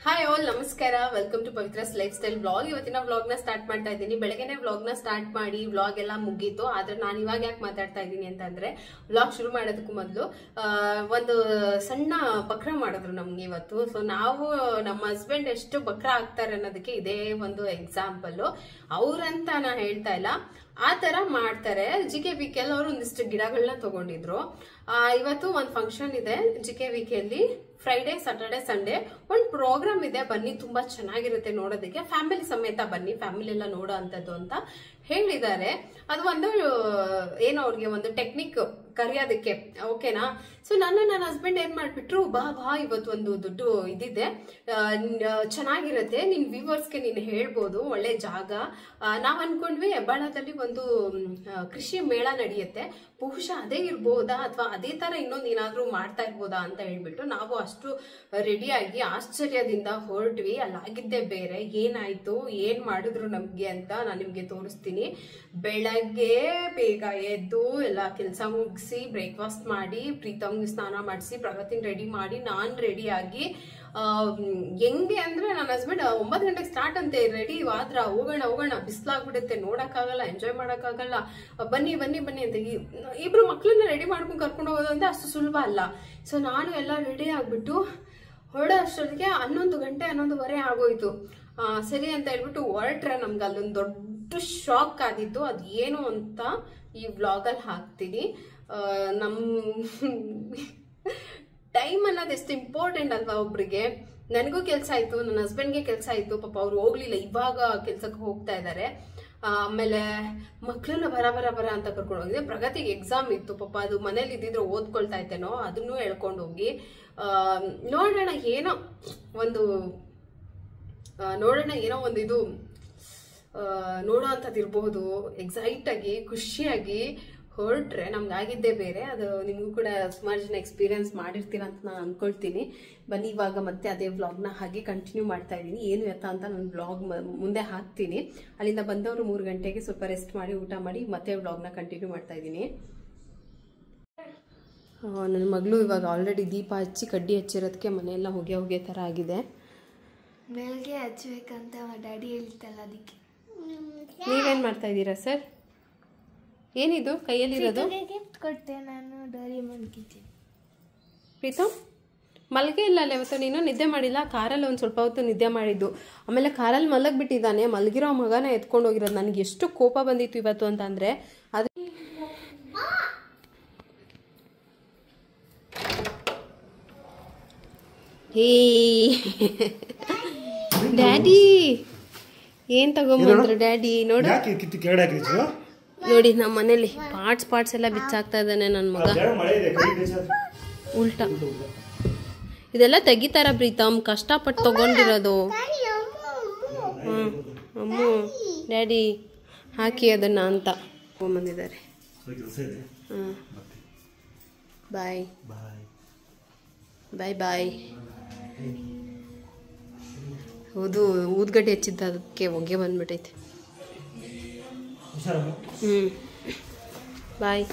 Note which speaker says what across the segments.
Speaker 1: Hi all, ನಮಸ್ಕಾರ. Welcome to Pavithra's lifestyle vlog. ಇವತ್ತಿನ vlog ನ ಸ್ಟಾರ್ಟ್ ಮಾಡ್ತಾ ಇದ್ದೀನಿ. ಬೆಳಗ್ಗೆನೆ ವ್ಲಾಗ್ ನ ಸ್ಟಾರ್ಟ್ ಮಾಡಿ ವ್ಲಾಗ್ ಎಲ್ಲ ಮುಗೀತು. ಆದ್ರೆ ನಾನು ಇವಾಗ ಯಾಕೆ ಮಾತಾಡ್ತಾ ಇದ್ದೀನಿ ಅಂತಂದ್ರೆ, ವ್ಲಾಗ್ ಶುರು ಮಾಡೋದಕ್ಕೂ ಮೊದಲು ಒಂದು ಸಣ್ಣ ಬಕ್ರ ಮಾಡಿದ್ರು ನಮ್ಗೆ ಇವತ್ತು. ಸೊ ನಾವು ನಮ್ಮ ಹಸ್ಬೆಂಡ್ ಎಷ್ಟು ಬಕ್ರ ಆಗ್ತಾರೆ ಅನ್ನೋದಕ್ಕೆ ಇದೇ ಒಂದು ಎಕ್ಸಾಂಪಲ್. ಅವ್ರಂತ ನಾ ಹೇಳ್ತಾ ಇಲ್ಲ, ಆ ತರ ಮಾಡ್ತಾರೆ. JKVK ಕೆಲವರು ಒಂದಿಷ್ಟು ಗಿಡಗಳನ್ನ ತಗೊಂಡಿದ್ರು. ಇವತ್ತು ಒಂದು ಫಂಕ್ಷನ್ ಇದೆ JKVK ಅಲ್ಲಿ. ಫ್ರೈಡೆ, ಸ್ಯಾಟರ್ಡೆ, ಸಂಡೇ ಒಂದು ಪ್ರೋಗ್ರಾಮ್ ಇದೆ. ಬನ್ನಿ, ತುಂಬಾ ಚೆನ್ನಾಗಿರುತ್ತೆ ನೋಡೋದಕ್ಕೆ. ಫ್ಯಾಮಿಲಿ ಸಮೇತ ಬನ್ನಿ, ಫ್ಯಾಮಿಲಿ ಎಲ್ಲ ನೋಡೋ ಅಂತದ್ದು ಅಂತ ಹೇಳಿದ್ದಾರೆ. ಅದು ಒಂದು ಏನೋ ಅವ್ರಿಗೆ ಒಂದು ಟೆಕ್ನಿಕ್ ಕರೆಯೋದಕ್ಕೆ, ಓಕೆನಾ? ಸೊ ನನ್ನ ಹಸ್ಬೆಂಡ್ ಏನ್ ಮಾಡ್ಬಿಟ್ರು, ಬಾ ಇವತ್ತು ಒಂದು ದೊಡ್ಡ ಇದಿದೆ, ಚೆನ್ನಾಗಿರುತ್ತೆ, ನಿನ್ ವ್ಯೂವರ್ಸ್ಗೆ ನೀನು ಹೇಳ್ಬೋದು, ಒಳ್ಳೆ ಜಾಗ. ನಾವ್ ಅನ್ಕೊಂಡ್ವಿ ಹೆಬ್ಬಾಳದಲ್ಲಿ ಒಂದು ಕೃಷಿ ಮೇಳ ನಡೆಯುತ್ತೆ, ಬಹುಶಃ ಅದೇ ಇರ್ಬೋದಾ ಅಥವಾ ಅದೇ ತರ ಇನ್ನೊಂದು ಏನಾದ್ರೂ ಮಾಡ್ತಾ ಇರ್ಬೋದಾ ಅಂತ ಹೇಳ್ಬಿಟ್ಟು ನಾವು ಅಷ್ಟು ರೆಡಿಯಾಗಿ ಆಶ್ಚರ್ಯದಿಂದ ಹೊರಟ್ವಿ. ಅಲ್ಲಾಗಿದ್ದೆ ಬೇರೆ. ಏನಾಯ್ತು, ಏನ್ ಮಾಡಿದ್ರು ನಮ್ಗೆ ಅಂತ ನಾನು ನಿಮ್ಗೆ ತೋರಿಸ್ತೀನಿ. ಬೆಳಗ್ಗೆ ಬೇಗ ಎದ್ದು ಎಲ್ಲ ಕೆಲಸ ಮುಗಿಸಿ ಬ್ರೇಕ್ಫಾಸ್ಟ್ ಮಾಡಿ ಪ್ರೀತಮ್ಗೆ ಸ್ನಾನ ಮಾಡಿಸಿ ಪ್ರಗತಿನ ರೆಡಿ ಮಾಡಿ ನಾನು ರೆಡಿಯಾಗಿ ಹೆಂಗೆ ಅಂದ್ರೆ ನನ್ನ ಹಸ್ಬೆಂಡ್ 9 ಗಂಟೆಗೆ ಸ್ಟಾರ್ಟ್ ಅಂತೆ, ರೆಡಿ ಆದ್ರ ಹೋಗೋಣ ಬಿಸಿಲಾಗ್ಬಿಡುತ್ತೆ, ನೋಡಕ್ಕಾಗಲ್ಲ, ಎಂಜಾಯ್ ಮಾಡೋಕ್ಕಾಗಲ್ಲ, ಬನ್ನಿ ಅಂತ ಇಬ್ರು ಮಕ್ಳನ್ನ ರೆಡಿ ಮಾಡ್ಕೊಂಡು ಕರ್ಕೊಂಡು ಹೋಗೋದು ಅಂದ್ರೆ ಅಷ್ಟು ಸುಲಭ ಅಲ್ಲ. ಸೊ ನಾನು ಎಲ್ಲ ರೆಡಿ ಆಗ್ಬಿಟ್ಟು ಹೊರಡೋ ಅಷ್ಟೊತ್ತಿಗೆ 11 ಗಂಟೆ 11:15 ಆಗೋಯ್ತು. ಸರಿ ಅಂತ ಹೇಳ್ಬಿಟ್ಟು ಹೊರಟ್ರೆ ನಮ್ಗೆ ಅಲ್ಲೊಂದು ದೊಡ್ಡ ಶಾಕ್ ಆಗಿತ್ತು. ಅದು ಏನು ಅಂತ ಈ ವ್ಲಾಗಲ್ಲಿ ಹಾಕ್ತೀನಿ. ನಮ್ ಟೈಮ್ ಅನ್ನೋದು ಎಷ್ಟು ಇಂಪಾರ್ಟೆಂಟ್ ಅಲ್ವಾ ಒಬ್ರಿಗೆ. ನನಗೂ ಕೆಲಸ ಆಯ್ತು, ನನ್ನ ಹಸ್ಬೆಂಡ್ಗೆ ಕೆಲಸ ಆಯ್ತು, ಪಾಪ ಅವ್ರು ಹೋಗ್ಲಿಲ್ಲ, ಇವಾಗ ಕೆಲ್ಸಕ್ಕೆ ಹೋಗ್ತಾ ಇದ್ದಾರೆ. ಆಮೇಲೆ ಮಕ್ಳನ್ನ ಬರ ಅಂತ ಕರ್ಕೊಂಡು ಹೋಗಿದೆ. ಪ್ರಗತಿಗೆ ಎಕ್ಸಾಮ್ ಇತ್ತು, ಪಾಪ ಅದು ಮನೇಲಿ ಇದ್ದಿದ್ರೆ ಓದ್ಕೊಳ್ತಾ ಇತ್ತೇನೋ, ಅದನ್ನು ಹೇಳ್ಕೊಂಡು ಹೋಗಿ ನೋಡೋಣ ಏನೋ ಒಂದು ಇದು ನೋಡೋ ಅಂಥದ್ದು ಇರ್ಬೋದು. ಎಕ್ಸೈಟ್ ಆಗಿ ಖುಷಿಯಾಗಿ ಹೊರಟ್ರೆ ನಮ್ಗೆ ಆಗಿದ್ದೇ ಬೇರೆ. ಅದು ನಿಮಗೂ ಕೂಡ ಸುಮಾರು ಜನ ಎಕ್ಸ್ಪೀರಿಯನ್ಸ್ ಮಾಡಿರ್ತೀರ ಅಂತ ನಾನು ಅನ್ಕೊಳ್ತೀನಿ. ಬನ್ನಿ, ಇವಾಗ ಮತ್ತೆ ಅದೇ ವ್ಲಾಗ್ನ ಹಾಗೆ ಕಂಟಿನ್ಯೂ ಮಾಡ್ತಾ ಇದ್ದೀನಿ. ಏನು ಎತ್ತ ಅಂತ ನಾನು ವ್ಲಾಗ್ ಮುಂದೆ ಹಾಕ್ತೀನಿ. ಅಲ್ಲಿಂದ ಬಂದವರು 3 ಗಂಟೆಗೆ ಸ್ವಲ್ಪ ರೆಸ್ಟ್ ಮಾಡಿ ಊಟ ಮಾಡಿ ಮತ್ತೆ ವ್ಲಾಗ್ನ ಕಂಟಿನ್ಯೂ ಮಾಡ್ತಾ ಇದ್ದೀನಿ. ನನ್ನ ಮಗಳು ಇವಾಗ ಆಲ್ರೆಡಿ ದೀಪ ಹಚ್ಚಿ ಕಡ್ಡಿ ಹಚ್ಚಿರೋದಕ್ಕೆ ಮನೆಯೆಲ್ಲ ಹೊಗೆ ಥರ ಆಗಿದೆ.
Speaker 2: ಬೆಳಗ್ಗೆ ಹಚ್ಬೇಕಂತ ಡ್ಯಾಡಿ ಹೇಳ್ತಲ್ಲ, ಅದಕ್ಕೆ.
Speaker 1: ನೀವೇನು ಮಾಡ್ತಾ ಇದ್ದೀರಾ ಸರ್? ಏನಿದು ಕೈಯಲ್ಲಿರೋದು?
Speaker 2: ಗಿಫ್ಟ್ ಕೊಟ್ಟೆ ನಾನು, ಡೋರೇಮೋನ್ ಕಿಚನ್.
Speaker 1: ಪ್ರೀತಮ್, ಮಲ್ಗೆ ಇಲ್ಲ ಅಲ್ಲ ಇವತ್ತು ನೀನು? ನಿದ್ದೆ ಮಾಡಿಲ್ಲ? ಕಾರಲ್ಲಿ ಒಂದು ಸ್ವಲ್ಪ ಹೊತ್ತು ನಿದ್ದೆ ಮಾಡಿದ್ದು, ಆಮೇಲೆ ಕಾರಲ್ಲಿ ಮಲಗಿಬಿಟ್ಟಿದ್ದಾನೆ. ಮಲಗಿರೋ ಮಗನ ಎತ್ಕೊಂಡು ಹೋಗಿರೋದು. ನನಗೆ ಎಷ್ಟು ಕೋಪ ಬಂದಿತ್ತು ಇವತ್ತು ಅಂತ ಅಂದರೆ, ಅದು ಹೇ ಡ್ಯಾಡಿ ಏನ್ ತಗೊಂಬಂದ್ರು ಡ್ಯಾಡಿ? ನೋಡಿ ನಮ್ಮ ಮನೇಲಿ ಪಾರ್ಟ್ಸ್ ಎಲ್ಲ ಬಿಚ್ಚಾಕ್ತಾ ಇದ್ದಾನೆ ನನ್ನ ಮಗ. ಉಲ್ಟಾ ಇದೆಲ್ಲ ತೆಗಿತಾರ ಪ್ರೀತಮ್, ಕಷ್ಟಪಟ್ಟು ತಗೊಂಡಿರೋದು. ಅಮ್ಮು ಡ್ಯಾಡಿ ಹಾಕಿ ಅದನ್ನ ಅಂತ ತಗೊಂಬಂದಿದ್ದಾರೆ. ಬಾಯ್ ಬಾಯ್ ಬಾಯ್. ಹೌದು, ಊದ್ಗಡ್ಡೆ ಹಚ್ಚಿದ್ದ, ಅದಕ್ಕೆ ಹೊಗೆ ಬಂದ್ಬಿಟ್ಟೈತೆ. ಬಾಯ್.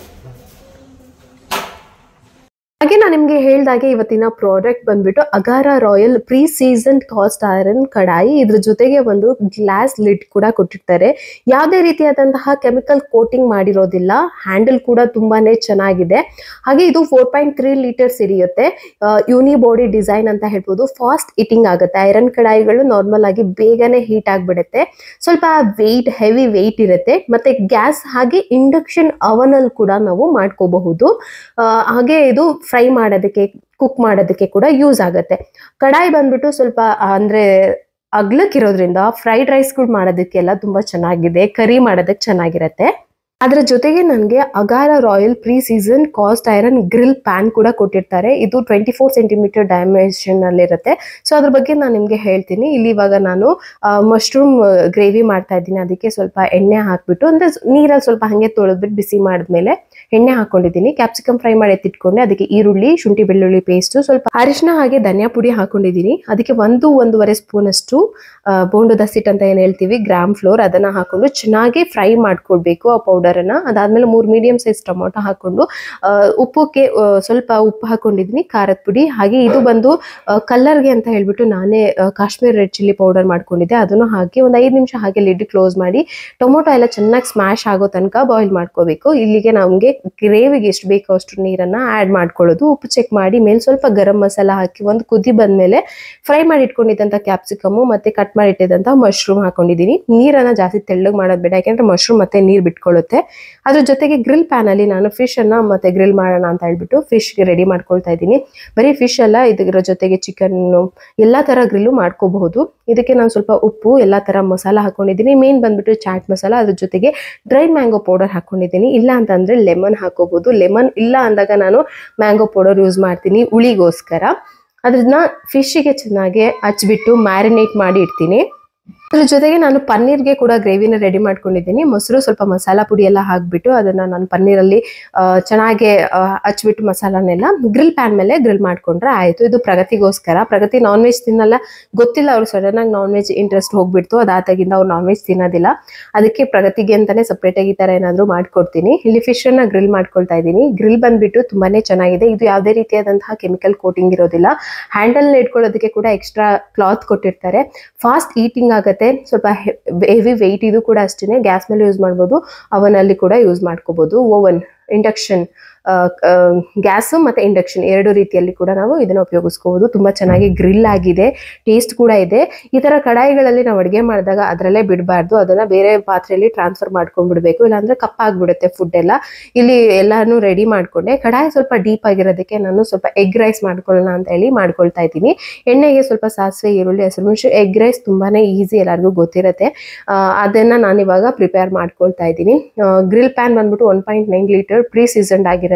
Speaker 1: ಹಾಗೆ ನಾನು ನಿಮಗೆ ಹೇಳಿದಾಗೆ ಇವತ್ತಿನ ಪ್ರಾಡಕ್ಟ್ ಬಂದ್ಬಿಟ್ಟು Agaro royal pre season cast iron kadai. ಇದ್ರ ಜೊತೆಗೆ ಒಂದು ಗ್ಲಾಸ್ ಲಿಡ್ ಕೂಡ ಕೊಟ್ಟಿರ್ತಾರೆ. ಯಾವುದೇ ರೀತಿಯಾದಂತಹ ಕೆಮಿಕಲ್ ಕೋಟಿಂಗ್ ಮಾಡಿರೋದಿಲ್ಲ. ಹ್ಯಾಂಡಲ್ ಕೂಡ ತುಂಬಾನೇ ಚೆನ್ನಾಗಿದೆ. ಹಾಗೆ ಇದು 4.3 ಲೀಟರ್ಸ್ ಹಿಡಿಯುತ್ತೆ. ಯೂನಿ ಬಾಡಿ ಡಿಸೈನ್ ಅಂತ ಹೇಳ್ಬೋದು. ಫಾಸ್ಟ್ ಹೀಟಿಂಗ್ ಆಗುತ್ತೆ. ಐರನ್ ಕಡಾಯಿಗಳು ನಾರ್ಮಲ್ ಆಗಿ ಬೇಗನೆ ಹೀಟ್ ಆಗಿಬಿಡುತ್ತೆ. ಸ್ವಲ್ಪ ಹೆವಿ ವೆಯ್ಟ್ ಇರುತ್ತೆ. ಮತ್ತೆ ಗ್ಯಾಸ್ ಹಾಗೆ ಇಂಡಕ್ಷನ್ ಅವನ್ ಅಲ್ಲಿ ಕೂಡ ನಾವು ಮಾಡ್ಕೋಬಹುದು. ಹಾಗೆ ಇದು ಫ್ರೈ ಮಾಡೋದಕ್ಕೆ, ಕುಕ್ ಮಾಡೋದಕ್ಕೆ ಕೂಡ ಯೂಸ್ ಆಗುತ್ತೆ. ಕಡಾಯಿ ಬಂದ್ಬಿಟ್ಟು ಸ್ವಲ್ಪ ಅಂದ್ರೆ ಅಗ್ಲಕ್ಕಿರೋದ್ರಿಂದ ಫ್ರೈಡ್ ರೈಸ್ಗಳು ಮಾಡೋದಕ್ಕೆಲ್ಲ ತುಂಬಾ ಚೆನ್ನಾಗಿದೆ. ಕರಿ ಮಾಡೋದಕ್ಕೆ ಚೆನ್ನಾಗಿರುತ್ತೆ. ಅದರ ಜೊತೆಗೆ ನನಗೆ Agaro royal pre season cast iron grill pan ಕೂಡ ಕೊಟ್ಟಿರ್ತಾರೆ. ಇದು 24 ಸೆಂಟಿಮೀಟರ್ ಡೈಮೆನ್ಷನ್ ಅಲ್ಲಿ ಇರುತ್ತೆ. ಸೊ ಅದ್ರ ಬಗ್ಗೆ ನಾನು ನಿಮ್ಗೆ ಹೇಳ್ತೀನಿ. ಇಲ್ಲಿ ಇವಾಗ ನಾನು ಮಶ್ರೂಮ್ ಗ್ರೇವಿ ಮಾಡ್ತಾ ಇದ್ದೀನಿ. ಅದಕ್ಕೆ ಸ್ವಲ್ಪ ಎಣ್ಣೆ ಹಾಕ್ಬಿಟ್ಟು, ಅಂದ್ರೆ ನೀರಲ್ಲಿ ಸ್ವಲ್ಪ ಹಂಗೆ ತೊಳೆದ್ಬಿಟ್ಟು ಬಿಸಿ ಮಾಡಿದ್ಮೇಲೆ
Speaker 3: ಎಣ್ಣೆ ಹಾಕೊಂಡಿದ್ದೀನಿ. ಕ್ಯಾಪ್ಸಿಕಮ್ ಫ್ರೈ ಮಾಡಿ ಎತ್ತಿಟ್ಕೊಂಡೆ. ಅದಕ್ಕೆ ಈರುಳ್ಳಿ, ಶುಂಠಿ ಬೆಳ್ಳುಳ್ಳಿ ಪೇಸ್ಟ್, ಸ್ವಲ್ಪ ಅರಿಶಿನ ಹಾಗೆ ಧನಿಯಾ ಪುಡಿ ಹಾಕೊಂಡಿದ್ದೀನಿ. ಅದಕ್ಕೆ 1-1.5 ಸ್ಪೂನ್ ಅಷ್ಟು ಬೋಂಡದ ಸಿಟ್ ಅಂತ ಏನ್ ಹೇಳ್ತೀವಿ, ಗ್ರಾಮ್ ಫ್ಲೋರ್, ಅದನ್ನ ಹಾಕೊಂಡು ಚೆನ್ನಾಗಿ ಫ್ರೈ ಮಾಡ್ಕೊಳ್ಬೇಕು ಆ ಪೌಡರ್ ಅನ್ನ. ಅದಾದ್ಮೇಲೆ 3 ಮೀಡಿಯಂ ಸೈಜ್ ಟೊಮೊಟೊ ಹಾಕೊಂಡು ಉಪ್ಪುಕ್ಕೆ ಸ್ವಲ್ಪ ಉಪ್ಪು ಹಾಕೊಂಡಿದ್ದೀನಿ, ಖಾರದ ಪುಡಿ, ಹಾಗೆ ಇದು ಬಂದು ಕಲರ್ಗೆ ಅಂತ ಹೇಳ್ಬಿಟ್ಟು ನಾನೇ ಕಾಶ್ಮೀರ್ ರೆಡ್ ಚಿಲ್ಲಿ ಪೌಡರ್ ಮಾಡ್ಕೊಂಡಿದ್ದೆ, ಅದನ್ನು ಹಾಕಿ ಒಂದು 5 ನಿಮಿಷ ಹಾಗೆ ಲಿಡ್ ಕ್ಲೋಸ್ ಮಾಡಿ ಟೊಮೊಟೊ ಎಲ್ಲ ಚೆನ್ನಾಗಿ ಸ್ಮ್ಯಾಶ್ ಆಗೋ ತನಕ ಬಾಯ್ಲ್ ಮಾಡ್ಕೋಬೇಕು. ಇಲ್ಲಿಗೆ ನಮಗೆ ಗ್ರೇವಿಗೆ ಎಷ್ಟು ಬೇಕೋ ಅಷ್ಟು ನೀರನ್ನ ಆ್ಯಡ್ ಮಾಡ್ಕೊಳ್ಳೋದು. ಉಪ್ಪು ಚೆಕ್ ಮಾಡಿ ಮೇಲೆ ಸ್ವಲ್ಪ ಗರಂ ಮಸಾಲ ಹಾಕಿ ಒಂದು ಕುದಿ ಬಂದ್ಮೇಲೆ ಫ್ರೈ ಮಾಡಿ ಇಟ್ಕೊಂಡಿದ್ದಂಥ ಕ್ಯಾಪ್ಸಿಕಮು ಮತ್ತೆ ಕಟ್ ಮಾಡಿ ಇಟ್ಟಿದ್ದಂಥ ಮಶ್ರೂಮ್ ಹಾಕೊಂಡಿದ್ದೀನಿ. ನೀರನ್ನ ಜಾಸ್ತಿ ತೆಳ್ಳಗೆ ಮಾಡೋದು ಬೇಡ, ಯಾಕೆಂದ್ರೆ ಮಶ್ರೂಮ್ ಮತ್ತೆ ನೀರು ಬಿಟ್ಕೊಳ್ಳುತ್ತೆ. ಅದ್ರ ಜೊತೆಗೆ ಗ್ರಿಲ್ ಪ್ಯಾನ್ ಅಲ್ಲಿ ನಾನು ಫಿಶ್ ಅನ್ನ ಮತ್ತೆ ಗ್ರಿಲ್ ಮಾಡೋಣ ಅಂತ ಹೇಳ್ಬಿಟ್ಟು ಫಿಶ್ಗೆ ರೆಡಿ ಮಾಡ್ಕೊಳ್ತಾ ಇದ್ದೀನಿ. ಬರೀ ಫಿಶ್ ಅಲ್ಲ, ಇದರ ಜೊತೆಗೆ ಚಿಕನ್ ಎಲ್ಲಾ ತರ ಗ್ರಿಲ್ಲು ಮಾಡ್ಕೋಬಹುದು. ಇದಕ್ಕೆ ನಾನು ಸ್ವಲ್ಪ ಉಪ್ಪು, ಎಲ್ಲಾ ತರ ಮಸಾಲ ಹಾಕೊಂಡಿದ್ದೀನಿ. ಮೇನ್ ಬಂದ್ಬಿಟ್ಟು ಚಾಟ್ ಮಸಾಲ, ಅದ್ರ ಜೊತೆಗೆ ಡ್ರೈ ಮ್ಯಾಂಗೋ ಪೌಡರ್ ಹಾಕೊಂಡಿದ್ದೀನಿ. ಇಲ್ಲ ಅಂತಂದ್ರೆ ಲೆಮನ್ ಹಾಕೋಬಹುದು. ಲೆಮನ್ ಇಲ್ಲ ಅಂದಾಗ ನಾನು ಮ್ಯಾಂಗೋ ಪೌಡರ್ ಯೂಸ್ ಮಾಡ್ತೀನಿ ಹುಳಿಗೋಸ್ಕರ. ಅದನ್ನ ಫಿಶ್ಗೆ ಚೆನ್ನಾಗಿ ಹಚ್ಬಿಟ್ಟು ಮ್ಯಾರಿನೇಟ್ ಮಾಡಿ ಇಡ್ತೀನಿ. ಅದ್ರ ಜೊತೆಗೆ ನಾನು ಪನ್ನೀರ್ಗೆ ಕೂಡ ಗ್ರೇವಿನ ರೆಡಿ ಮಾಡ್ಕೊಂಡಿದ್ದೀನಿ. ಮೊಸರು, ಸ್ವಲ್ಪ ಮಸಾಲ ಪುಡಿ ಎಲ್ಲ ಹಾಕ್ಬಿಟ್ಟು ಅದನ್ನ ನಾನು ಪನ್ನೀರಲ್ಲಿ ಚೆನ್ನಾಗಿ ಹಚ್ಬಿಟ್ಟು ಮಸಾಲಾನೆಲ್ಲ ಗ್ರಿಲ್ ಪ್ಯಾನ್ ಮೇಲೆ ಗ್ರಿಲ್ ಮಾಡ್ಕೊಂಡ್ರೆ ಆಯ್ತು. ಇದು ಪ್ರಗತಿಗೋಸ್ಕರ. ಪ್ರಗತಿ ನಾನ್ ವೆಜ್ ತಿನ್ನಲ್ಲ, ಗೊತ್ತಿಲ್ಲ, ಅವ್ರು ಸಡನ್ ಆಗಿ ನಾನ್ ವೆಜ್ ಇಂಟ್ರೆಸ್ಟ್ ಹೋಗ್ಬಿಡ್ತು. ಅದಾದಾಗಿಂದ ಅವ್ರು ನಾನ್ ವೆಜ್ ತಿನ್ನೋದಿಲ್ಲ. ಅದಕ್ಕೆ ಪ್ರಗತಿಗೆ ಅಂತಾನೆ ಸಪ್ರೇಟ್ ಆಗಿ ಈ ತರ ಏನಾದ್ರು ಮಾಡ್ಕೊಡ್ತೀನಿ. ಇಲ್ಲಿ ಫಿಶ್ ಅನ್ನ ಗ್ರಿಲ್ ಮಾಡ್ಕೊಳ್ತಾ ಇದ್ದೀನಿ. ಗ್ರಿಲ್ ಬಂದ್ಬಿಟ್ಟು ತುಂಬಾನೇ ಚೆನ್ನಾಗಿದೆ. ಇದು ಯಾವುದೇ ರೀತಿಯಾದಂತಹ ಕೆಮಿಕಲ್ ಕೋಟಿಂಗ್ ಇರೋದಿಲ್ಲ. ಹ್ಯಾಂಡಲ್ ಇಟ್ಕೊಳ್ಳೋದಕ್ಕೆ ಕೂಡ ಎಕ್ಸ್ಟ್ರಾ ಕ್ಲಾತ್ ಕೊಟ್ಟಿರ್ತಾರೆ. ಫಾಸ್ಟ್ ಈಟಿಂಗ್ ಆಗುತ್ತೆ, ಸ್ವಲ್ಪ ಹೆವಿ ವೆಯ್ಟ್. ಇದು ಕೂಡ ಅಷ್ಟೇ, ಗ್ಯಾಸ್ ಮೇಲೆ ಯೂಸ್ ಮಾಡ್ಬೋದು, ಅವನ್ ಅಲ್ಲಿ ಕೂಡ ಯೂಸ್ ಮಾಡ್ಕೋಬಹುದು. ಓವನ್, ಇಂಡಕ್ಷನ್, ಗ್ಯಾಸ್ ಮತ್ತೆ ಇಂಡಕ್ಷನ್ ಎರಡು ರೀತಿಯಲ್ಲಿ ಕೂಡ ನಾವು ಇದನ್ನ ಉಪಯೋಗಿಸ್ಕೋಬಹುದು. ತುಂಬಾ ಚೆನ್ನಾಗಿ ಗ್ರಿಲ್ ಆಗಿದೆ, ಟೇಸ್ಟ್ ಕೂಡ ಇದೆ. ಈ ತರ ಕಡಾಯಿಗಳಲ್ಲಿ ನಾವು ಅಡುಗೆ ಮಾಡಿದಾಗ ಅದರಲ್ಲೇ ಬಿಡಬಾರ್ದು, ಅದನ್ನ ಬೇರೆ ಪಾತ್ರೆಯಲ್ಲಿ ಟ್ರಾನ್ಸ್ಫರ್ ಮಾಡ್ಕೊಂಡ್ಬಿಡ್ಬೇಕು, ಇಲ್ಲಾಂದ್ರೆ ಕಪ್ಪಾಗ್ಬಿಡುತ್ತೆ ಫುಡ್ ಎಲ್ಲ. ಇಲ್ಲಿ ಎಲ್ಲಾನು ರೆಡಿ ಮಾಡ್ಕೊಂಡೆ. ಕಡಾಯಿ ಸ್ವಲ್ಪ ಡೀಪ್ ಆಗಿರೋದಕ್ಕೆ ನಾನು ಸ್ವಲ್ಪ ಎಗ್ ರೈಸ್ ಮಾಡ್ಕೊಳ್ಳೋಣ ಅಂತ ಹೇಳಿ ಮಾಡ್ಕೊಳ್ತಾ ಇದ್ದೀನಿ. ಎಣ್ಣೆಗೆ ಸ್ವಲ್ಪ ಸಾಸಿವೆ, ಈರುಳ್ಳಿ, ಹಸಿರುಮೆಣಸು. ಎಗ್ ರೈಸ್ ತುಂಬಾನೇ ಈಸಿ, ಎಲ್ಲರಿಗೂ ಗೊತ್ತಿರುತ್ತೆ. ಅದನ್ನ ನಾನು ಇವಾಗ ಪ್ರಿಪೇರ್ ಮಾಡ್ಕೊಳ್ತಾ ಇದ್ದೀನಿ. ಗ್ರಿಲ್ ಪ್ಯಾನ್ ಬಂದ್ಬಿಟ್ಟು 1.9 ಲೀಟರ್ ಪ್ರೀ ಸೀಸನ್ಡ್ ಆಗಿರುತ್ತೆ.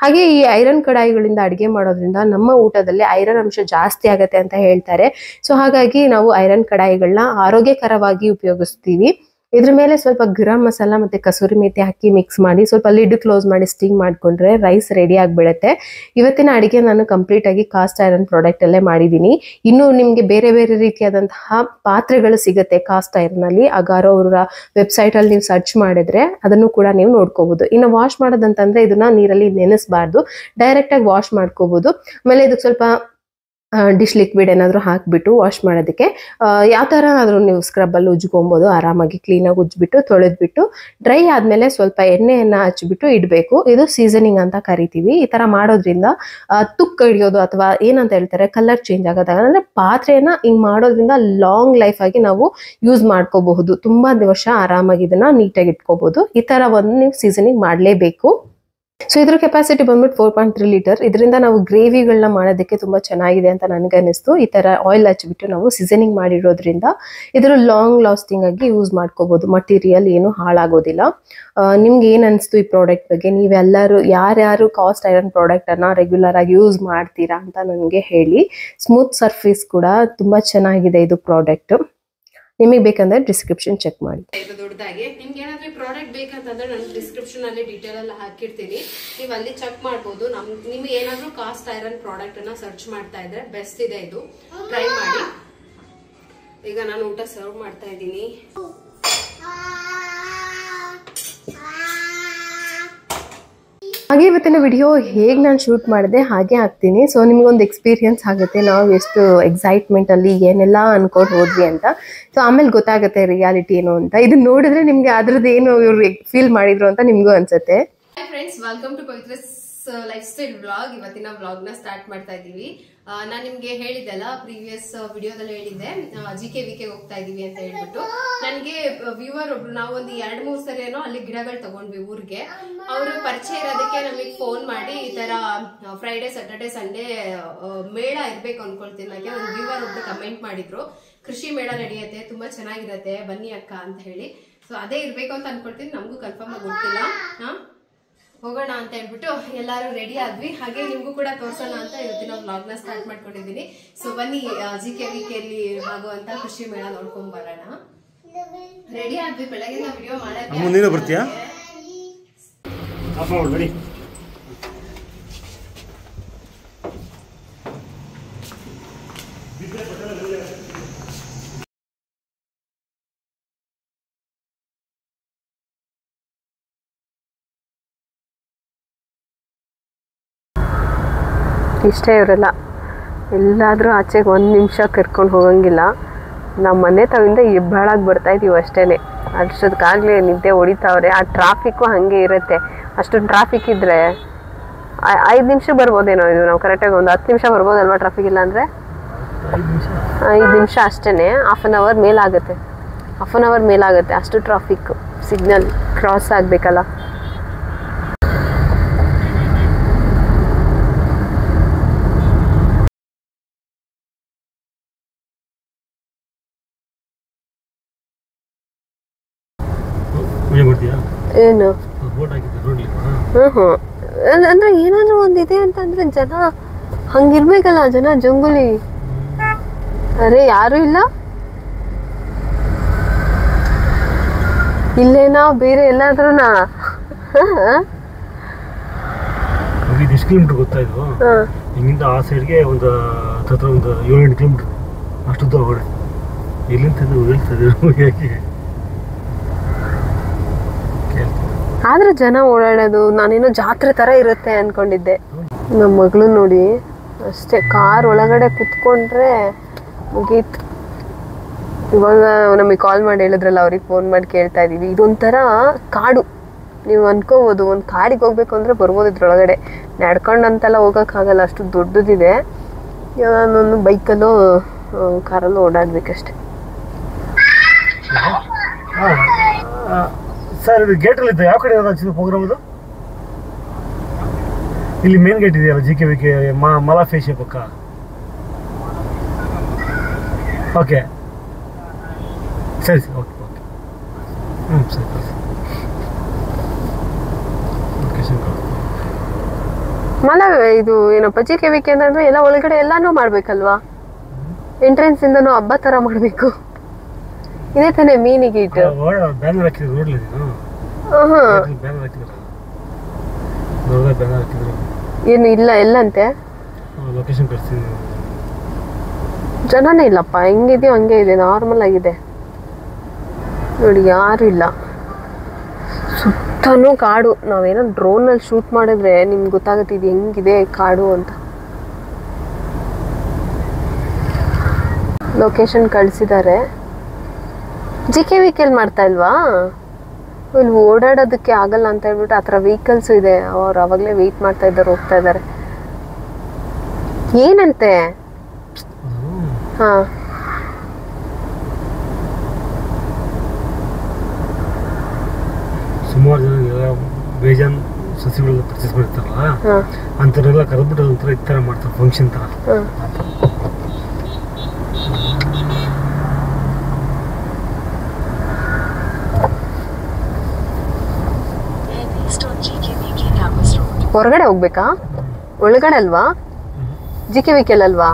Speaker 3: ಹಾಗೆ ಈ ಐರನ್ ಕಡಾಯಿಗಳಿಂದ ಅಡುಗೆ ಮಾಡೋದ್ರಿಂದ ನಮ್ಮ ಊಟದಲ್ಲಿ ಐರನ್ ಅಂಶ ಜಾಸ್ತಿ ಆಗುತ್ತೆ ಅಂತ ಹೇಳ್ತಾರೆ. ಸೊ ಹಾಗಾಗಿ ನಾವು ಐರನ್ ಕಡಾಯಿಗಳನ್ನ ಆರೋಗ್ಯಕರವಾಗಿ ಉಪಯೋಗಿಸ್ತೀವಿ. ಇದ್ರ ಮೇಲೆ ಸ್ವಲ್ಪ ಗರಂ ಮಸಾಲ ಮತ್ತೆ ಕಸೂರಿ ಮೇಥಿ ಹಾಕಿ ಮಿಕ್ಸ್ ಮಾಡಿ ಸ್ವಲ್ಪ ಲಿಡ್ ಕ್ಲೋಸ್ ಮಾಡಿ ಸ್ಟೀಮ್ ಮಾಡ್ಕೊಂಡ್ರೆ ರೈಸ್ ರೆಡಿ ಆಗಿಬಿಡುತ್ತೆ. ಇವತ್ತಿನ ಅಡಿಗೆ ನಾನು ಕಂಪ್ಲೀಟ್ ಆಗಿ ಕಾಸ್ಟ್ ಐರನ್ ಪ್ರಾಡಕ್ಟ್ ಅಲ್ಲೇ ಮಾಡಿದ್ದೀನಿ. ಇನ್ನು ನಿಮ್ಗೆ ಬೇರೆ ಬೇರೆ ರೀತಿಯಾದಂತಹ ಪಾತ್ರೆಗಳು ಸಿಗುತ್ತೆ ಕಾಸ್ಟ್ ಐರನ್ ಅಲ್ಲಿ. ಅಗಾರೋ ಅವರ ವೆಬ್ಸೈಟ್ ಅಲ್ಲಿ ನೀವು ಸರ್ಚ್ ಮಾಡಿದ್ರೆ ಅದನ್ನು ಕೂಡ ನೀವು ನೋಡ್ಕೋಬಹುದು. ಇನ್ನು ವಾಶ್ ಮಾಡೋದಂತಂದ್ರೆ ಇದನ್ನ ನೀರಲ್ಲಿ ನೆನೆಸಬಾರ್ದು, ಡೈರೆಕ್ಟ್ ಆಗಿ ವಾಶ್ ಮಾಡ್ಕೋಬಹುದು. ಆಮೇಲೆ ಇದಕ್ಕೆ ಸ್ವಲ್ಪ ಡಿಶ್ ಲಿಕ್ವಿಡ್ ಏನಾದರೂ ಹಾಕಿಬಿಟ್ಟು ವಾಶ್ ಮಾಡೋದಕ್ಕೆ ಯಾವ ಥರ ಆದರೂ ನೀವು ಸ್ಕ್ರಬ್ಬಲ್ಲಿ ಉಜ್ಕೊಬೋದು. ಆರಾಮಾಗಿ ಕ್ಲೀನಾಗಿ ಉಜ್ಬಿಟ್ಟು ತೊಳೆದ್ಬಿಟ್ಟು ಡ್ರೈ ಆದಮೇಲೆ ಸ್ವಲ್ಪ ಎಣ್ಣೆಯನ್ನು ಹಚ್ಬಿಟ್ಟು ಇಡಬೇಕು. ಇದು ಸೀಸನಿಂಗ್ ಅಂತ ಕರಿತೀವಿ. ಈ ಥರ ಮಾಡೋದ್ರಿಂದ ತುಕ್ಕು ಹಿಡಿಯೋದು ಅಥವಾ ಏನಂತ ಹೇಳ್ತಾರೆ ಕಲರ್ ಚೇಂಜ್ ಆಗೋದಾಗ, ಅಂದರೆ ಪಾತ್ರೆಯನ್ನು ಹಿಂಗೆ ಮಾಡೋದ್ರಿಂದ ಲಾಂಗ್ ಲೈಫ್ ಆಗಿ ನಾವು ಯೂಸ್ ಮಾಡ್ಕೋಬಹುದು. ತುಂಬ ವರ್ಷ ಆರಾಮಾಗಿ ಇದನ್ನು ನೀಟಾಗಿ ಇಟ್ಕೋಬಹುದು. ಈ ಥರ ಒಂದು ನೀವು ಸೀಸನಿಂಗ್ ಮಾಡಲೇಬೇಕು. ಸೊ ಇದ್ರ ಕೆಪಾಸಿಟಿ ಬಂದ್ಬಿಟ್ಟು 4.3 ಲೀಟರ್. ಇದರಿಂದ ನಾವು ಗ್ರೇವಿಗಳನ್ನ ಮಾಡೋದಕ್ಕೆ ತುಂಬಾ ಚೆನ್ನಾಗಿದೆ ಅಂತ ನನಗೆ ಅನಿಸ್ತು. ಈ ತರ ಆಯಿಲ್ ಹಚ್ಬಿಟ್ಟು ನಾವು ಸೀಸನಿಂಗ್ ಮಾಡಿರೋದ್ರಿಂದ ಇದ್ರ ಲಾಂಗ್ ಲಾಸ್ಟಿಂಗ್ ಆಗಿ ಯೂಸ್ ಮಾಡ್ಕೋಬಹುದು. ಮಟೀರಿಯಲ್ ಏನು ಹಾಳಾಗೋದಿಲ್ಲ. ನಿಮ್ಗೆ ಏನ್ ಅನಿಸ್ತು ಈ ಪ್ರಾಡಕ್ಟ್ ಬಗ್ಗೆ? ನೀವೆಲ್ಲರೂ ಯಾರ್ಯಾರು ಕಾಸ್ಟ್ ಐರನ್ ಪ್ರಾಡಕ್ಟ್ ಅನ್ನ ರೆಗ್ಯುಲರ್ ಆಗಿ ಯೂಸ್ ಮಾಡ್ತೀರಾ ಅಂತ ನನಗೆ ಹೇಳಿ. ಸ್ಮೂತ್ ಸರ್ಫೇಸ್ ಕೂಡ ತುಂಬಾ ಚೆನ್ನಾಗಿದೆ ಇದು ಪ್ರಾಡಕ್ಟ್. ನಿಮಗೆ ಬೇಕಂದ್ರೆ ಡಿಸ್ಕ್ರಿಪ್ಷನ್ ಚೆಕ್ ಮಾಡಿ.
Speaker 1: ಇದು ದೊಡ್ಡದಾಗಿ ನಿಮ್ಗೆ ಏನಾದ್ರೂ ಪ್ರಾಡಕ್ಟ್ ಬೇಕಂತಂದ್ರೆ ನಾನು ಡಿಸ್ಕ್ರಿಪ್ಷನ್ ಅಲ್ಲಿ ಡೀಟೇಲ್ ಎಲ್ಲ ಹಾಕಿರ್ತೀನಿ, ನೀವು ಅಲ್ಲಿ ಚೆಕ್ ಮಾಡ್ಬೋದು. ನಿಮ್ಗೆ ಏನಾದ್ರೂ ಕಾಸ್ಟ್ ಐರನ್ ಪ್ರಾಡಕ್ಟ್ ಅನ್ನ ಸರ್ಚ್ ಮಾಡ್ತಾ ಇದ್ರೆ ಬೆಸ್ಟ್ ಇದೆ, ಇದು ಟ್ರೈ ಮಾಡಿ. ಈಗ ನಾನು ಊಟ ಸರ್ವ್ ಮಾಡ್ತಾ ಇದ್ದೀನಿ.
Speaker 3: ಹಾಗೆ ಇವತ್ತಿನ ವಿಡಿಯೋ ಹೇಗೆ ನಾನು ಶೂಟ್ ಮಾಡಿದೆ ಹಾಗೆ ಹಾಕ್ತೀನಿ. ಸೊ ನಿಮ್ಗೊಂದು ಎಕ್ಸ್ಪೀರಿಯನ್ಸ್ ಆಗುತ್ತೆ ನಾವು ಎಷ್ಟು ಎಕ್ಸೈಟ್ಮೆಂಟ್ ಅಲ್ಲಿ ಏನೆಲ್ಲ ಅನ್ಕೊಂಡು ಹೋದ್ವಿ ಅಂತ. ಸೊ ಆಮೇಲೆ ಗೊತ್ತಾಗುತ್ತೆ ರಿಯಾಲಿಟಿ ಏನು ಅಂತ. ಇದನ್ನ ನೋಡಿದ್ರೆ ನಿಮ್ಗೆ ಅದ್ರದ್ದು ಏನು ಇವ್ರು ಫೀಲ್ ಮಾಡಿದ್ರು ಅಂತ ನಿಮ್ಗೂ ಅನ್ಸುತ್ತೆ.
Speaker 1: Hi friends, welcome to Pavithra's lifestyle vlog. ಇವತ್ತಿನ ವ್ಲಾಗ್ ನ ಸ್ಟಾರ್ಟ್ ಮಾಡ್ತಾ ಇದೀವಿ. ನಾನು ನಿಮ್ಗೆ ಹೇಳಿದ್ದೆಲ್ಲ, ಪ್ರೀವಿಯಸ್ ವಿಡಿಯೋದಲ್ಲಿ ಹೇಳಿದ್ದೆ GKVK ಹೋಗ್ತಾ ಇದೀವಿ ಅಂತ ಹೇಳ್ಬಿಟ್ಟು. ನನ್ಗೆ ವ್ಯೂವರ್ ಒಬ್ರು, ನಾವೊಂದು 2-3 ಸರಿ ಏನೋ ಅಲ್ಲಿ ಗಿಡಗಳು ತಗೊಂಡ್ವಿ ಊರಿಗೆ. ಅವರು ಪರಿಚಯ ಇರೋದಕ್ಕೆ ನಮಗೆ ಫೋನ್ ಮಾಡಿ ಈ ತರ ಫ್ರೈಡೆ, ಸ್ಯಾಟರ್ಡೆ, ಸಂಡೇ ಮೇಳ ಇರ್ಬೇಕು ಅನ್ಕೊಳ್ತೀನಿ. ನನಗೆ ಒಂದು ವ್ಯೂವರ್ ಒಬ್ರು ಕಮೆಂಟ್ ಮಾಡಿದ್ರು, ಕೃಷಿ ಮೇಳ ನಡೆಯುತ್ತೆ, ತುಂಬಾ ಚೆನ್ನಾಗಿರತ್ತೆ, ಬನ್ನಿ ಅಕ್ಕ ಅಂತ ಹೇಳಿ. ಸೊ ಅದೇ ಇರ್ಬೇಕು ಅಂತ ಅನ್ಕೊಳ್ತೀನಿ. ನಮಗೂ ಕನ್ಫರ್ಮ್ ಆಗಿ ಗೊತ್ತಿಲ್ಲ. ಹೋಗೋಣ ಅಂತ ಹೇಳ್ಬಿಟ್ಟು ಎಲ್ಲಾರು ರೆಡಿ ಆದ್ವಿ. ಹಾಗೆ ನಿಮ್ಗೂ ಕೂಡ ತೋರ್ಸೋಣ ಅಂತ ಇವತ್ತಿನ ವ್ಲಾಗ್ ನ ಸ್ಟಾರ್ಟ್ ಮಾಡ್ಕೊಂಡಿದೀನಿ. ಸೊ ಬನ್ನಿ GKVK ಅಲ್ಲಿ ಆಗುವಂತ ಕೃಷಿ ಮೇಳ ನೋಡ್ಕೊಂಡ್ ಬರೋಣ. ರೆಡಿ ಆದ್ವಿ, ಬೆಳಗ್ಗೆ ವಿಡಿಯೋ ಮಾಡಕ್ಕೆ.
Speaker 3: ಇಷ್ಟೇ ಇವರೆಲ್ಲ ಎಲ್ಲಾದರೂ ಆಚೆಗೆ ಒಂದು ನಿಮಿಷ ಕರ್ಕೊಂಡು ಹೋಗಂಗಿಲ್ಲ. ನಮ್ಮ ಮನೆ ತವಿಂದ ಹೆಬ್ಬಾಳಾಗಿ ಬರ್ತಾಯಿದ್ದೀವಿ ಅಷ್ಟೇ. ಅಷ್ಟೊತ್ತಿಗಾಗಲೇ ನಿದ್ದೆ ಹೊಡಿತಾವ್ರೆ. ಆ ಟ್ರಾಫಿಕ್ಕು ಹಾಗೆ ಇರುತ್ತೆ. ಅಷ್ಟೊಂದು ಟ್ರಾಫಿಕ್ ಇದ್ದರೆ 5 ನಿಮಿಷ ಬರ್ಬೋದೇನೋ. ಇದು ನಾವು ಕರೆಕ್ಟಾಗಿ ಒಂದು 10 ನಿಮಿಷ ಬರ್ಬೋದಲ್ವಾ ಟ್ರಾಫಿಕ್ ಇಲ್ಲ ಅಂದರೆ? 5 ನಿಮಿಷ ಅಷ್ಟೇ. ಹಾಫ್ ಆನ್ ಅವರ್ ಮೇಲಾಗುತ್ತೆ ಅಷ್ಟು ಟ್ರಾಫಿಕ್ಕು. Signal cross ಆಗಬೇಕಲ್ಲ. ಏನು ಅಂದ್ರೆ ಏನಾದ್ರೂ ಒಂದಿದೆ ಅಂತಂದ್ರೆ ಜನ ಹಂಗಿರ್ಬೇಕಲ್ಲ. ಜನ ಜಂಗುಲಿ. ಅರೆ ಯಾರು ಇಲ್ಲ ಇಲ್ಲೇನಾ ಬೇರೆ ಎಲ್ಲಾದ್ರೂನಾ?
Speaker 4: ಎಷ್ಟು ಕಿಲೋಮೀಟರ್ ಗೊತ್ತಾ ಇದು? ಹಿಂಗಿಂದ ಆ ಸೈಡ್ಗೆ ಒಂದು 7-8 ಕಿಲೋಮೀಟರ್ ಅಷ್ಟು ದೂರ ಹೊಡೆ. ಎಲ್ಲಿಂದ
Speaker 3: ಆದ್ರೆ ಜನ ಓಡಾಡೋದು ನಾನೇನೋ ಜಾತ್ರೆ ತರ ಇರುತ್ತೆ ಅನ್ಕೊಂಡಿದ್ದೆ. ನಮ್ಮ ಮಗಳು ನೋಡಿ ಅಷ್ಟೇ, ಕಾರ್ ಒಳಗಡೆ ಕುತ್ಕೊಂಡ್ರೆ ಮುಗೀತು. ಇವಾಗ ನಮಗೆ ಕಾಲ್ ಮಾಡಿ ಹೇಳಿದ್ರಲ್ಲ, ಅವ್ರಿಗೆ ಫೋನ್ ಮಾಡಿ ಕೇಳ್ತಾ ಇದೀವಿ. ಇದೊಂಥರ ಕಾಡು. ನೀವು ಅನ್ಕೋಬೋದು ಒಂದು ಕಾಡಿಗೆ ಹೋಗ್ಬೇಕು ಅಂದ್ರೆ ಬರ್ಬೋದು ಇದ್ರೊಳಗಡೆ. ನಡ್ಕೊಂಡಂತೆಲ್ಲ ಹೋಗೋಕ್ಕಾಗಲ್ಲ, ಅಷ್ಟು ದೊಡ್ಡದಿದೆ. ನಾನೊಂದು ಬೈಕಲ್ಲೋ ಕಾರಲ್ಲೋ ಓಡಾಡ್ಬೇಕಷ್ಟೆ.
Speaker 4: ಸರ್ ಇದು ಗೇಟಲ್ಲಿ ಇದ್ದ ಯಾವ ಕಡೆ ಪ್ರೋಗ್ರಾಮ್ ಅದು? ಇಲ್ಲಿ ಮೇನ್ ಗೇಟ್ ಇದೆಯಲ್ಲ, GKVK ಮಲಾಫೇಶಿಯ ಪಕ್ಕ. ಓಕೆ ಸರಿ ಓಕೆ ಸರಿ.
Speaker 3: ಇದು ಏನಪ್ಪ GKVK ಅಂತಂದ್ರೆ ಎಲ್ಲ ಒಳಗಡೆ ಎಲ್ಲಾನು ಮಾಡ್ಬೇಕಲ್ವಾ? ಎಂಟ್ರೆನ್ಸ್ ಇಂದನೂ ಹಬ್ಬ ತರ ಮಾಡ್ಬೇಕು. ಇದೇ ತಾನೇ ಮೀನಿಗೆ ಇಟ್ಟು ಏನು ಇಲ್ಲ ಎಲ್ಲಂತೆ. ಜನನೇ ಇಲ್ಲಪ್ಪ, ಹೆಂಗಿದೆಯೋ ಹಂಗೆ ಇದೆ, ನಾರ್ಮಲ್ ಆಗಿದೆ ನೋಡಿ, ಯಾರು ಇಲ್ಲ. ಸುತ್ತನೂ ಕಾಡು. ನಾವೇನೋ ಡ್ರೋನಲ್ಲಿ ಶೂಟ್ ಮಾಡಿದ್ರೆ ನಿಮ್ಗೆ ಗೊತ್ತಾಗುತ್ತೆ ಇದು ಹೆಂಗಿದೆ ಕಾಡು ಅಂತ. ಲೊಕೇಶನ್ ಕಳಿಸಿದ್ದಾರೆ. GKVK ಮಾಡ್ತಾ ಇಲ್ವಾ? ಇಲ್ಲಿ ಓಡಾಡೋದಕ್ಕೆ ಆಗಲ್ಲ ಅಂತ ಹೇಳ್ಬಿಟ್ಟು ಆ ಥರ ವೆಹಿಕಲ್ಸು ಇದೆ. ಅವ್ರು ಅವಾಗಲೇ ವೆಯ್ಟ್ ಮಾಡ್ತಾ ಇದ್ದಾರೆ, ಹೋಗ್ತಾ ಇದ್ದಾರೆ. ಏನಂತೆ? ಹಾಂ
Speaker 4: ಸುಮಾರು ಜನ ಬೇಜಾನ್ ಸಸಿಗಳೆಲ್ಲ ಪರ್ಚೇಸ್ ಮಾಡಿರ್ತಾರಲ್ಲ, ಅಂಥವ್ರೆಲ್ಲ ಕರೆದ್ಬಿಟ್ಟು ಒಂಥರ ಈ ಥರ ಮಾಡ್ತಾರೆ, ಫಂಕ್ಷನ್ ಥರ.
Speaker 3: ಹೊರಗಡೆ ಹೋಗ್ಬೇಕಾ? ಒಳಗಡೆ ಅಲ್ವಾ? GKVK ಅಲ್ವಾ?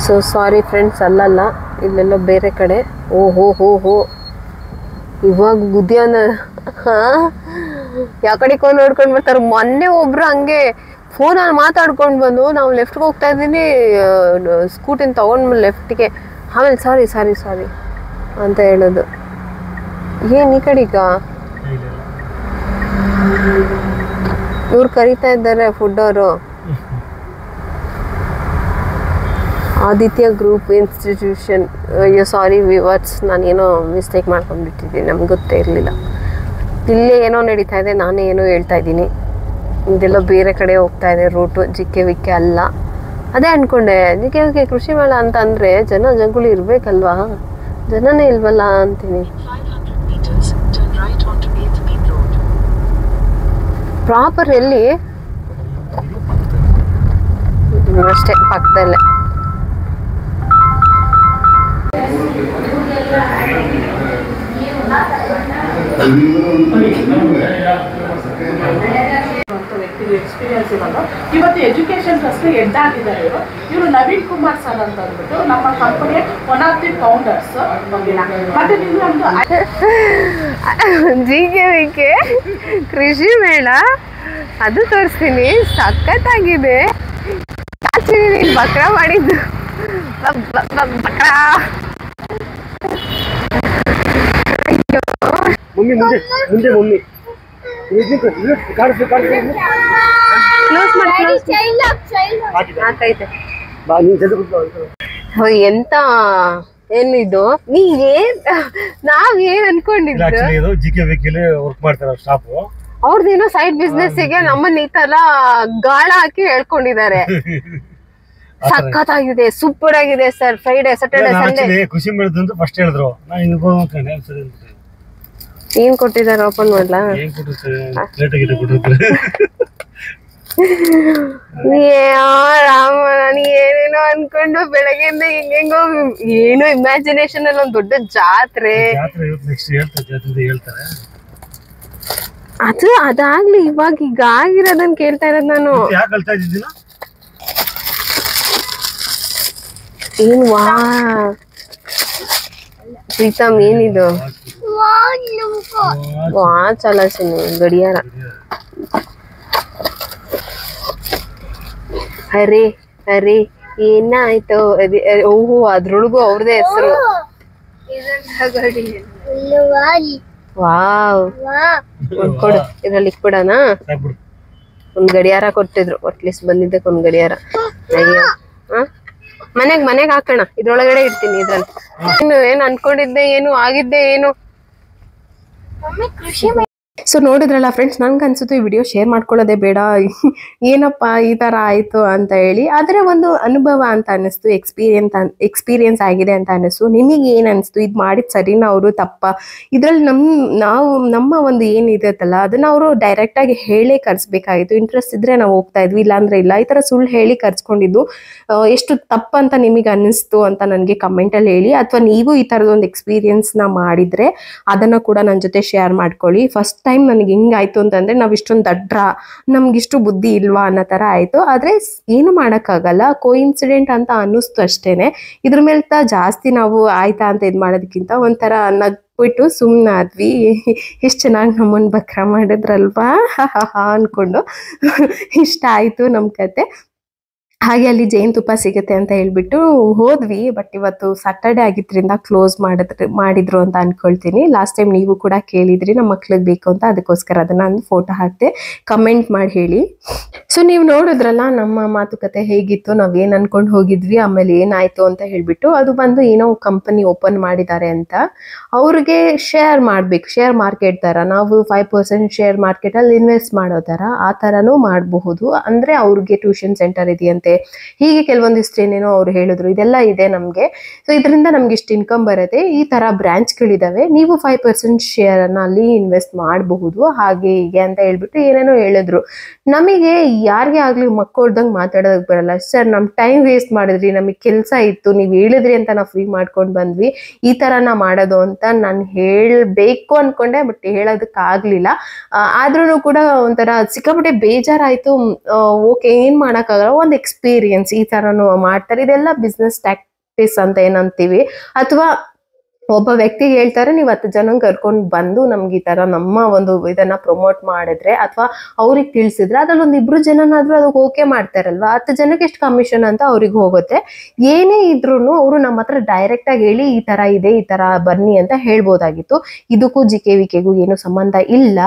Speaker 3: ಸೊ ಸಾರಿ ಫ್ರೆಂಡ್ಸ್, ಅಲ್ಲಲ್ಲ, ಇಲ್ಲೆಲ್ಲ ಬೇರೆ ಕಡೆ. ಓಹೋ ಇವಾಗ ಬುದ್ಧಿಯನ್ನ ಯಾವ ಕಡೆಗೋ ನೋಡ್ಕೊಂಡು ಬರ್ತಾರೆ. ಮೊನ್ನೆ ಒಬ್ರು ಹಂಗೆ ಫೋನಲ್ಲಿ ಮಾತಾಡ್ಕೊಂಡು ಬಂದು, ನಾವು ಲೆಫ್ಟ್ಗೆ ಹೋಗ್ತಾ ಇದ್ದೀನಿ, ಸ್ಕೂಟಿನ ತೊಗೊಂಡ್ಬಂದು ಲೆಫ್ಟಿಗೆ, ಆಮೇಲೆ ಸಾರಿ ಅಂತ ಹೇಳೋದು. ಏನು ಈ ಕಡೆಗ ಇವ್ರು ಕರೀತಾ ಇದ್ದಾರೆ ಫುಡ್ ಅವರು. Aditya group institution. ಅಯ್ಯೋ ಸಾರಿ ವಿವರ್ಸ್, ನಾನೇನೋ ಮಿಸ್ಟೇಕ್ ಮಾಡ್ಕೊಂಡ್ಬಿಟ್ಟಿದ್ದೀನಿ, ನಮ್ಗೆ ಗೊತ್ತೇ ಇರಲಿಲ್ಲ. ಇಲ್ಲೇ ಏನೋ ನಡೀತಾ ಇದೆ, ನಾನೇ ಏನೋ ಹೇಳ್ತಾ ಇದ್ದೀನಿ. ಇದೆಲ್ಲ ಬೇರೆ ಕಡೆ ಹೋಗ್ತಾ ಇದೆ ರೂಟು, GKVK ಅಲ್ಲ. ಅದೇ ಅಂದ್ಕೊಂಡೆ, GKVK ಕೃಷಿ ಮೇಳ ಅಂತ ಅಂದರೆ ಜಂಗುಳಿ ಇರಬೇಕಲ್ವಾ? ಜನನೇ ಇಲ್ವಲ್ಲ ಅಂತೀನಿ. ಪ್ರಾಪರ್ ಎಲ್ಲಿ? ಅಷ್ಟೇ ಪಕ್ಕದಲ್ಲೇ.
Speaker 5: ಎಕ್ಸ್ಪೀರಿಯನ್ಸ್ ಇರೋದು. ಇವತ್ತು ಎಜುಕೇಷನ್ ಟ್ರಸ್ಟ್ ಹೆಡ್ ಆಗಿದ್ದಾರೆ ಇವರು ನವೀನ್ ಕುಮಾರ್ ಸರ್ ಅಂತ ಅಂದ್ಬಿಟ್ಟು ನಮ್ಮ ಕಂಪನಿಯ ಒನ್ ಆಫ್ ದಿ ಫೌಂಡರ್ಸ್. ಮತ್ತೆ ನೀವು
Speaker 3: ಜಿಕೆ ಕೃಷಿ ಮೇಳ ಅದು ತೋರಿಸ್ತೀನಿ, ಸಖತ್ತಾಗಿದೆ. ಬಕ್ರ ಮಾಡಿದ್ದು ಬಕ್ರ.
Speaker 4: ಮಮ್ಮಿ ಮುಂದೆ ಮುಂದೆ ಮಮ್ಮಿ
Speaker 3: ಕ್ಲೋಸ್ ಆಗ್ತೈತೆ. ಎಂತ ಏನಿದು ನಾವೇನ್ ಅನ್ಕೊಂಡಿದ್ದು
Speaker 4: ಜಿಕೆ ವೆಹಿಕಲ್ ವರ್ಕ್ ಮಾಡ್ತಾರೆ ಸ್ಟಾಫ್.
Speaker 3: ಅವ್ರದ್ದೇನೋ ಸೈಡ್ ಬಿಸ್ನೆಸ್ ಗೆ ನಮ್ಮನ್ನ ಈ ತರ ಗಾಳ ಹಾಕಿ ಹೇಳ್ಕೊಂಡಿದ್ದಾರೆ. ಸಖತ್ತಾಗಿದೆ, ಸೂಪರ್ ಆಗಿದೆ ಸರ್. ಫ್ರೈಡೆ ಸ್ಯಾಟರ್ಡೆ ಸಂಡೇ
Speaker 4: ಖುಷಿ ಮಾಡಿದ್ರು ಅಂತ ಫಸ್ಟ್ ಹೇಳಿದ್ರು.
Speaker 3: ಏನ್ ಕೊಟ್ಟಿದ್ದಾರೆ ಓಪನ್ ಮಾಡ್ಲಾ? ರಾಮ, ನಾನು ಏನೇನೋ ಅನ್ಕೊಂಡು ಬೆಳಗ್ಗೆಯಿಂದ ಹೆಂಗೆಂಗೋ ಏನೋ ಇಮ್ಯಾಜಿನೇಷನ್ ಅಲ್ಲಿ ಒಂದ್ ದೊಡ್ಡ ಜಾತ್ರೆ. ಅದು ಅದಾಗ್ಲಿ, ಇವಾಗ ಈಗ ಆಗಿರೋದನ್ನ ಕೇಳ್ತಾ ಇರೋದ್ ನಾನು. ಏನ್ ಪ್ರೀತಮ್ ಏನಿದು? ವಾಚ್ ಅಲ್ಲ ಸಿನ್ನು, ಗಡಿಯಾರ. ಅರೆ ಅರೆ ಏನಾಯ್ತು? ಓಹೋ, ಅದ್ರೊಳಗು ಅವ್ರದೇ ಹೆಸರು. ವಾವ್, ಕೊಡು, ಇದ್ರಲ್ಲಿ ಇಕ್ಬಿಡಣ. ಒಂದ್ ಗಡಿಯಾರ ಕೊಟ್ಟಿದ್ರು, ಅಟ್ಲೀಸ್ಟ್ ಬಂದಿದ್ದಕ್ಕೆ ಒಂದ್ ಗಡಿಯಾರ. ಮನೆಗ್ ಹಾಕೋಣ, ಇದ್ರೊಳಗಡೆ ಇಡ್ತೀನಿ. ಇದ್ರಲ್ಲಿ ಇನ್ನು ಏನ್ ಅನ್ಕೊಂಡಿದ್ದೆ ಏನು ಆಗಿದ್ದೆ ಏನು. ಸೊ ನೋಡಿದ್ರಲ್ಲ ಫ್ರೆಂಡ್ಸ್, ನನ್ಗೆ ಅನ್ಸುತ್ತೆ ಈ ವಿಡಿಯೋ ಶೇರ್ ಮಾಡ್ಕೊಳ್ಳೋದೇ ಬೇಡ, ಏನಪ್ಪ ಈ ತರ ಆಯ್ತು ಅಂತ ಹೇಳಿ. ಆದ್ರೆ ಒಂದು ಅನುಭವ ಅಂತ ಅನ್ನಿಸ್ತು, ಎಕ್ಸ್ಪೀರಿಯನ್ಸ್ ಆಗಿದೆ ಅಂತ ಅನ್ನಿಸ್ತು. ನಿಮಗೆ ಏನ್ ಅನಿಸ್ತು? ಇದು ಮಾಡಿದ್ ಸರಿನಾ ಅವರು ತಪ್ಪ? ಇದ್ರಲ್ಲಿ ನಮ್ಮ ಒಂದು ಏನಿದೆಯಲ್ಲ ಅದನ್ನ ಅವರು ಡೈರೆಕ್ಟ್ ಆಗಿ ಹೇಳೇ ಕರ್ಸ್ಬೇಕಾಗಿತ್ತು. ಇಂಟ್ರೆಸ್ಟ್ ಇದ್ರೆ ನಾವು ಹೋಗ್ತಾ ಇದ್ವಿ, ಇಲ್ಲಾಂದ್ರೆ ಇಲ್ಲ. ಈ ತರ ಸುಳ್ಳು ಹೇಳಿ ಕರ್ಸ್ಕೊಂಡಿದ್ದು ಎಷ್ಟು ತಪ್ಪಂತ ನಿಮಗೆ ಅನ್ನಿಸ್ತು ಅಂತ ನನಗೆ ಕಮೆಂಟ್ ಅಲ್ಲಿ ಹೇಳಿ. ಅಥವಾ ನೀವು ಈ ತರದ ಒಂದು ಎಕ್ಸ್ಪೀರಿಯನ್ಸ್ ನ ಮಾಡಿದ್ರೆ ಅದನ್ನ ಕೂಡ ನನ್ನ ಜೊತೆ ಶೇರ್ ಮಾಡ್ಕೊಳ್ಳಿ. ಫಸ್ಟ್ ಟೈಮ್ ನನಗೆ ಹಿಂಗಾಯ್ತು ಅಂತಂದ್ರೆ ನಾವ್ ಇಷ್ಟೊಂದು ದಡ್ರ, ನಮ್ಗಿಷ್ಟು ಬುದ್ಧಿ ಇಲ್ವಾ ಅನ್ನೋ ತರ ಆಯ್ತು. ಆದ್ರೆ ಏನು ಮಾಡಕ್ಕಾಗಲ್ಲ, ಕೋಇನ್ಸಿಡೆಂಟ್ ಅಂತ ಅನ್ನಿಸ್ತು ಅಷ್ಟೇನೆ. ಇದ್ರ ಮೇಲೆ ಜಾಸ್ತಿ ನಾವು ಆಯ್ತಾ ಅಂತ ಇದ್ ಮಾಡೋದಕ್ಕಿಂತ ಒಂಥರ ನಗ್ಬಿಟ್ಟು ಸುಮ್ನಾದ್ವಿ. ಎಷ್ಟು ಚೆನ್ನಾಗಿ ನಮ್ಮನ್ನ ಬಕ್ರ ಮಾಡಿದ್ರಲ್ವಾ ಅನ್ಕೊಂಡು ಇಷ್ಟ ಆಯ್ತು ನಮ್ ಕತೆ. ಹಾಗೆ ಅಲ್ಲಿ ಜೇನುತುಪ್ಪ ಸಿಗುತ್ತೆ ಅಂತ ಹೇಳ್ಬಿಟ್ಟು ಹೋದ್ವಿ. ಬಟ್ ಇವತ್ತು ಸ್ಯಾಟರ್ಡೆ ಆಗಿದ್ರಿಂದ ಕ್ಲೋಸ್ ಮಾಡಿದ್ರು ಅಂತ ಅನ್ಕೊಳ್ತೀನಿ. ಲಾಸ್ಟ್ ಟೈಮ್ ನೀವು ಕೂಡ ಕೇಳಿದ್ರಿ ನಮ್ಮ ಮಕ್ಳಿಗೆ ಬೇಕು ಅಂತ, ಅದಕ್ಕೋಸ್ಕರ ಅದನ್ನ ಒಂದು ಫೋಟೋ ಹಾಕ್ತೆ, ಕಮೆಂಟ್ ಮಾಡಿ ಹೇಳಿ. ಸೊ ನೀವು ನೋಡಿದ್ರಲ್ಲ ನಮ್ಮ ಮಾತುಕತೆ ಹೇಗಿತ್ತು, ನಾವೇನ್ ಅನ್ಕೊಂಡು ಹೋಗಿದ್ವಿ, ಆಮೇಲೆ ಏನಾಯ್ತು ಅಂತ ಹೇಳ್ಬಿಟ್ಟು. ಅದು ಬಂದು ಏನೋ ಕಂಪನಿ ಓಪನ್ ಮಾಡಿದ್ದಾರೆ ಅಂತ, ಅವ್ರಿಗೆ ಶೇರ್ ಮಾಡ್ಬೇಕು, ಶೇರ್ ಮಾರ್ಕೆಟ್ ತರ. ನಾವು 5% ಶೇರ್ ಮಾರ್ಕೆಟ್ ಅಲ್ಲಿ ಇನ್ವೆಸ್ಟ್ ಮಾಡೋ ತರ, ಆ ತರನೂ ಮಾಡಬಹುದು. ಅಂದ್ರೆ ಅವ್ರಿಗೆ ಟ್ಯೂಷನ್ ಸೆಂಟರ್ ಇದೆಯಂತೆ, ಹೀಗೆ ಕೆಲವೊಂದಿಷ್ಟು ಏನೇನೋ ಅವ್ರು ಹೇಳಿದ್ರು. ಇದೆಲ್ಲ ಇದೆ ನಮ್ಗೆ. ಸೊ ಇದರಿಂದ ನಮ್ಗೆ ಇಷ್ಟು ಇನ್ಕಮ್ ಬರುತ್ತೆ, ಈ ತರ ಬ್ರಾಂಚ್ಗಳಿದಾವೆ, ನೀವು 5% ಶೇರ್ ಅನ್ನ ಅಲ್ಲಿ ಇನ್ವೆಸ್ಟ್ ಮಾಡಬಹುದು, ಹಾಗೆ ಹೀಗೆ ಅಂತ ಹೇಳ್ಬಿಟ್ಟು ಏನೇನೋ ಹೇಳಿದ್ರು. ನಮಗೆ ಯಾರಿಗೆ ಆಗ್ಲಿ ಮಕ್ಕಳ್ದಂಗೆ ಮಾತಾಡೋದಕ್ಕೆ ಬರಲ್ಲ. ಸರ್ ನಮ್ ಟೈಮ್ ವೇಸ್ಟ್ ಮಾಡಿದ್ರಿ, ನಮಗೆ ಕೆಲಸ ಇತ್ತು, ನೀವ್ ಹೇಳಿದ್ರಿ ಅಂತ ನಾವು ಫ್ರೀ ಮಾಡ್ಕೊಂಡು ಬಂದ್ವಿ, ಈ ತರನ ಮಾಡೋದು ಅಂತ ನಾನು ಹೇಳ್ಬೇಕು ಅನ್ಕೊಂಡೆ, ಬಟ್ ಹೇಳೋದಕ್ಕೆ ಆಗ್ಲಿಲ್ಲ. ಆದ್ರೂ ಕೂಡ ಒಂಥರ ಸಿಕ್ಕಾಪಟ್ಟೆ ಬೇಜಾರಾಯ್ತು. ಓಕೆ, ಏನ್ ಮಾಡಕ್ಕಾಗಲ್ಲ, ಒಂದು ಎಕ್ಸ್ಪೀರಿಯನ್ಸ್ ಈ ತರನು ಮಾಡ್ತಾರೆ. ಇದೆಲ್ಲ ಬಿಸ್ನೆಸ್ ಟ್ಯಾಕ್ಟಿಕ್ಸ್ ಅಂತ ಏನಂತೀವಿ. ಅಥವಾ ಒಬ್ಬ ವ್ಯಕ್ತಿಗೆ ಹೇಳ್ತಾರೆ, ನೀವು 10 ಜನ ಕರ್ಕೊಂಡು ಬಂದು ನಮ್ಗೆ ಈ ತರ ನಮ್ಮ ಒಂದು ಇದನ್ನ ಪ್ರಮೋಟ್ ಮಾಡಿದ್ರೆ ಅಥವಾ ಅವ್ರಿಗೆ ತಿಳಿಸಿದ್ರೆ ಅದ್ರಲ್ಲಿ ಒಂದು 2 ಜನನಾದ್ರೂ ಅದಕ್ಕೆ ಓಕೆ ಮಾಡ್ತಾರಲ್ವಾ, 10 ಜನಕ್ಕೆ ಎಷ್ಟು ಕಮಿಷನ್ ಅಂತ ಅವ್ರಿಗೆ ಹೋಗುತ್ತೆ. ಏನೇ ಇದ್ರು ಅವರು ನಮ್ಮ ಹತ್ರ ಡೈರೆಕ್ಟ್ ಆಗಿ ಹೇಳಿ ಈ ತರ ಇದೆ, ಈ ತರ ಬನ್ನಿ ಅಂತ ಹೇಳ್ಬೋದಾಗಿತ್ತು. ಇದಕ್ಕೂ ಜಿಕೆವಿಕೆಗೂ ಏನು ಸಂಬಂಧ ಇಲ್ಲ,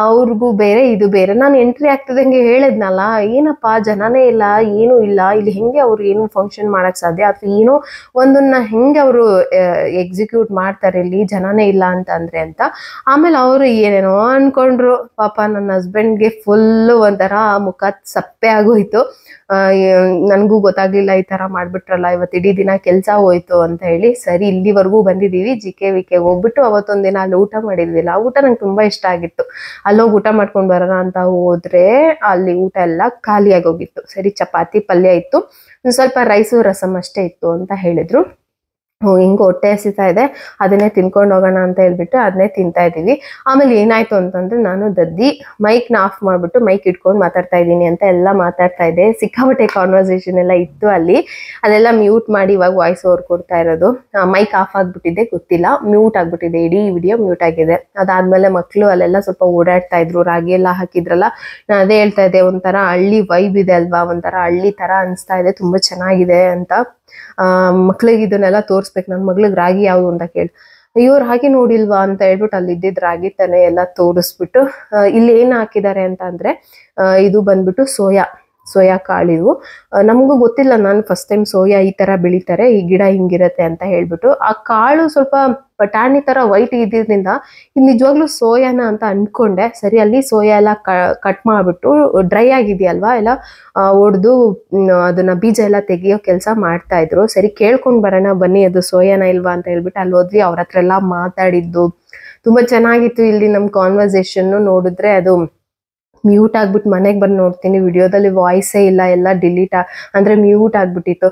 Speaker 3: ಅವ್ರಿಗೂ ಬೇರೆ ಇದು ಬೇರೆ. ನಾನು ಎಂಟ್ರಿ ಆಗ್ತಿದಂಗೆ ಹೇಳಿದ್ನಲ್ಲ, ಏನಪ್ಪಾ ಜನನೇ ಇಲ್ಲ, ಏನು ಇಲ್ಲ ಇಲ್ಲಿ, ಹೆಂಗೆ ಅವ್ರು ಏನು ಫಂಕ್ಷನ್ ಮಾಡಕ್ ಸಾಧ್ಯ, ಅಥವಾ ಏನೋ ಒಂದನ್ನ ಹೆಂಗೆ ಅವರು ಎಕ್ಸಿಕ್ಯೂಟ್ ಮಾಡ್ತಾರೆ ಇಲ್ಲಿ, ಜನನೇ ಇಲ್ಲ ಅಂತಂದ್ರೆ ಅಂತ. ಆಮೇಲೆ ಅವರು ಏನೇನೋ ಅನ್ಕೊಂಡ್ರು. ಪಾಪ ನನ್ನ ಹಸ್ಬೆಂಡ್ಗೆ ಫುಲ್ ಒಂಥರ ಮುಖ ಸಪ್ಪೆ ಆಗೋಯ್ತು. ನನ್ಗೂ ಗೊತ್ತಾಗ್ಲಿಲ್ಲ ಈ ತರ ಮಾಡ್ಬಿಟ್ರಲ್ಲ, ಇವತ್ತು ಇಡೀ ದಿನ ಕೆಲ್ಸ ಹೋಯ್ತು ಅಂತ ಹೇಳಿ. ಸರಿ, ಇಲ್ಲಿವರೆಗೂ ಬಂದಿದೀವಿ. ಜಿಕೆವಿಕೆ ಹೋಗ್ಬಿಟ್ಟು ಅವತ್ತೊಂದಿನ ಅಲ್ಲಿ ಊಟ ಮಾಡಿದ್ವಿಲ್ಲ, ಆ ಊಟ ನಂಗೆ ತುಂಬಾ ಇಷ್ಟ ಆಗಿತ್ತು. ಅಲ್ಲೋಗಿ ಊಟ ಮಾಡ್ಕೊಂಡ್ ಬರೋಣ ಅಂತ ಹೋದ್ರೆ ಅಲ್ಲಿ ಊಟ ಎಲ್ಲ ಖಾಲಿಯಾಗಿ ಹೋಗಿತ್ತು. ಸರಿ, ಚಪಾತಿ ಪಲ್ಯ ಇತ್ತು, ಸ್ವಲ್ಪ ರೈಸು ರಸಮ್ ಅಷ್ಟೇ ಇತ್ತು ಅಂತ ಹೇಳಿದ್ರು. ಹಿಂಗೆ ಹೊಟ್ಟೆ ಹಸಿತಾ ಇದೆ, ಅದನ್ನೇ ತಿನ್ಕೊಂಡು ಹೋಗೋಣ ಅಂತ ಹೇಳ್ಬಿಟ್ಟು ಅದನ್ನೇ ತಿಂತಾ ಇದ್ದೀವಿ. ಆಮೇಲೆ ಏನಾಯ್ತು ಅಂತಂದ್ರೆ ನಾನು ದದ್ದಿ ಮೈಕ್ನ ಆಫ್ ಮಾಡ್ಬಿಟ್ಟು ಮೈಕ್ ಇಟ್ಕೊಂಡು ಮಾತಾಡ್ತಾ ಇದ್ದೀನಿ ಅಂತ ಎಲ್ಲ ಮಾತಾಡ್ತಾ ಇದ್ದೆ. ಸಿಕ್ಕಾಪಟ್ಟೆ ಕಾನ್ವರ್ಸೇಷನ್ ಎಲ್ಲ ಇತ್ತು ಅಲ್ಲಿ, ಅದೆಲ್ಲ ಮ್ಯೂಟ್ ಮಾಡಿ ಇವಾಗ ವಾಯ್ಸ್ ಓವರ್ ಕೊಡ್ತಾ ಇರೋದು. ಮೈಕ್ ಆಫ್ ಆಗ್ಬಿಟ್ಟಿದೆ, ಗೊತ್ತಿಲ್ಲ, ಮ್ಯೂಟ್ ಆಗ್ಬಿಟ್ಟಿದೆ, ಇಡೀ ವಿಡಿಯೋ ಮ್ಯೂಟ್ ಆಗಿದೆ. ಅದಾದ್ಮೇಲೆ ಮಕ್ಕಳು ಅಲ್ಲೆಲ್ಲ ಸ್ವಲ್ಪ ಓಡಾಡ್ತಾ ಇದ್ರು, ರಾಗಿ ಎಲ್ಲ ಹಾಕಿದ್ರಲ್ಲ, ನಾನು ಅದೇ ಹೇಳ್ತಾ ಇದ್ದೆ, ಒಂಥರ ಹಳ್ಳಿ ವೈಬ್ ಇದೆ ಅಲ್ವಾ, ಒಂಥರ ಹಳ್ಳಿ ತರ ಅನಿಸ್ತಾ ಇದೆ, ತುಂಬಾ ಚೆನ್ನಾಗಿದೆ ಅಂತ. ಮಕ್ಳಿಗೆ ಇದನ್ನೆಲ್ಲ ತೋರಿಸ್ಬೇಕು. ನನ್ನ ಮಗ್ಳಿಗೆ ರಾಗಿ ಯಾವುದು ಅಂತ ಕೇಳಿ, ಅಯ್ಯೋ ರಾಗಿ ನೋಡಿಲ್ವಾ ಅಂತ ಹೇಳ್ಬಿಟ್ಟು ಅಲ್ಲಿ ಇದ್ದಿದ್ ರಾಗಿ ತಾನೆ ಎಲ್ಲ ತೋರಿಸ್ಬಿಟ್ಟು, ಇಲ್ಲಿ ಏನ್ ಹಾಕಿದ್ದಾರೆ ಅಂತ ಅಂದ್ರೆ ಇದು ಬಂದ್ಬಿಟ್ಟು ಸೋಯಾ ಕಾಳಿವು. ನಮಗೂ ಗೊತ್ತಿಲ್ಲ, ನಾನು ಫಸ್ಟ್ ಟೈಮ್ ಸೋಯಾ ಈ ತರ ಬೆಳಿತಾರೆ, ಈ ಗಿಡ ಹಿಂಗಿರತ್ತೆ ಅಂತ ಹೇಳ್ಬಿಟ್ಟು. ಆ ಕಾಳು ಸ್ವಲ್ಪ ಬಟಾಣಿ ತರ ವೈಟ್ ಇದ್ದಿದ್ರಿಂದ ಇದು ನಿಜವಾಗ್ಲೂ ಸೋಯಾನ ಅಂತ ಅನ್ಕೊಂಡೆ. ಸರಿ, ಅಲ್ಲಿ ಸೋಯಾ ಎಲ್ಲ ಕಟ್ ಮಾಡ್ಬಿಟ್ಟು ಡ್ರೈ ಆಗಿದೆಯಲ್ವಾ ಎಲ್ಲ ಒಡೆದು ಅದನ್ನ ಬೀಜ ಎಲ್ಲ ತೆಗಿಯೋ ಕೆಲಸ ಮಾಡ್ತಾ ಇದ್ರು. ಸರಿ, ಕೇಳ್ಕೊಂಡ್ ಬರೋಣ ಬನ್ನಿ ಅದು ಸೋಯಾನ ಇಲ್ವಾ ಅಂತ ಹೇಳ್ಬಿಟ್ಟು ಅಲ್ಲಿ ಹೋದ್ವಿ. ಅವ್ರ ಹತ್ರ ಎಲ್ಲ ಮಾತಾಡಿದ್ದು ತುಂಬಾ ಚೆನ್ನಾಗಿತ್ತು. ಇಲ್ಲಿ ನಮ್ ಕಾನ್ವರ್ಸೇಷನ್ ನೋಡಿದ್ರೆ ಅದು ಮ್ಯೂಟ್ ಆಗ್ಬಿಟ್ಟು ಮನೆಗೆ ಬಂದು ನೋಡ್ತೀನಿ, ವಿಡಿಯೋದಲ್ಲಿ ವಾಯ್ಸೇ ಇಲ್ಲ, ಎಲ್ಲ ಡಿಲೀಟ್ ಅಂದ್ರೆ ಮ್ಯೂಟ್ ಆಗ್ಬಿಟ್ಟಿತ್ತು.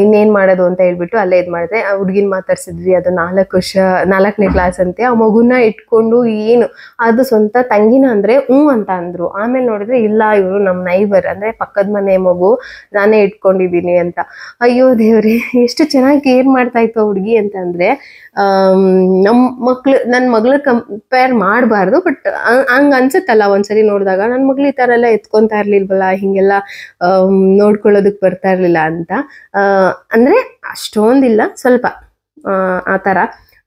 Speaker 3: ಇನ್ನೇನ್ ಮಾಡೋದು ಅಂತ ಹೇಳ್ಬಿಟ್ಟು ಅಲ್ಲೇ ಇದು ಮಾಡಿದೆ. ಹುಡ್ಗಿನ್ ಮಾತಾಡ್ಸಿದ್ವಿ, ಅದು 4ನೇ ಕ್ಲಾಸ್ ಅಂತೆ. ಆ ಮಗುನ ಇಟ್ಕೊಂಡು ಏನು ಅದು ಸ್ವಂತ ತಂಗಿನ ಅಂದ್ರೆ ಅಂತ ಅಂದ್ರು. ಆಮೇಲೆ ನೋಡಿದ್ರೆ ಇಲ್ಲ, ಇವರು ನಮ್ ನೈಬರ್ ಅಂದ್ರೆ ಪಕ್ಕದ ಮನೆ ಮಗು, ನಾನೇ ಇಟ್ಕೊಂಡಿದೀನಿ ಅಂತ. ಅಯ್ಯೋ ದೇವ್ರಿ, ಎಷ್ಟು ಚೆನ್ನಾಗಿ ಕೇರ್ ಮಾಡ್ತಾ ಇತ್ತು ಹುಡ್ಗಿ ಅಂತಂದ್ರೆ. ನನ್ನ ಮಗಳ ಕಂಪೇರ್ ಮಾಡಬಾರ್ದು, ಬಟ್ ಹಂಗ ಅನ್ಸುತ್ತಲ್ಲ ಒಂದ್ಸರಿ ನೋಡಿದಾಗ, ನನ್ನ ಮಗಳು ಈ ತರ ಎಲ್ಲ ಎತ್ಕೊಂತಾ ಇರ್ಲಿಲ್ವಲ್ಲ, ಹಿಂಗೆಲ್ಲ ನೋಡ್ಕೊಳ್ಳೋದಕ್ ಬರ್ತಾ ಇರ್ಲಿಲ್ಲ ಅಂತ. ಅಂದ್ರೆ ಅಷ್ಟೊಂದಿಲ್ಲ, ಸ್ವಲ್ಪ ಆ ತರ.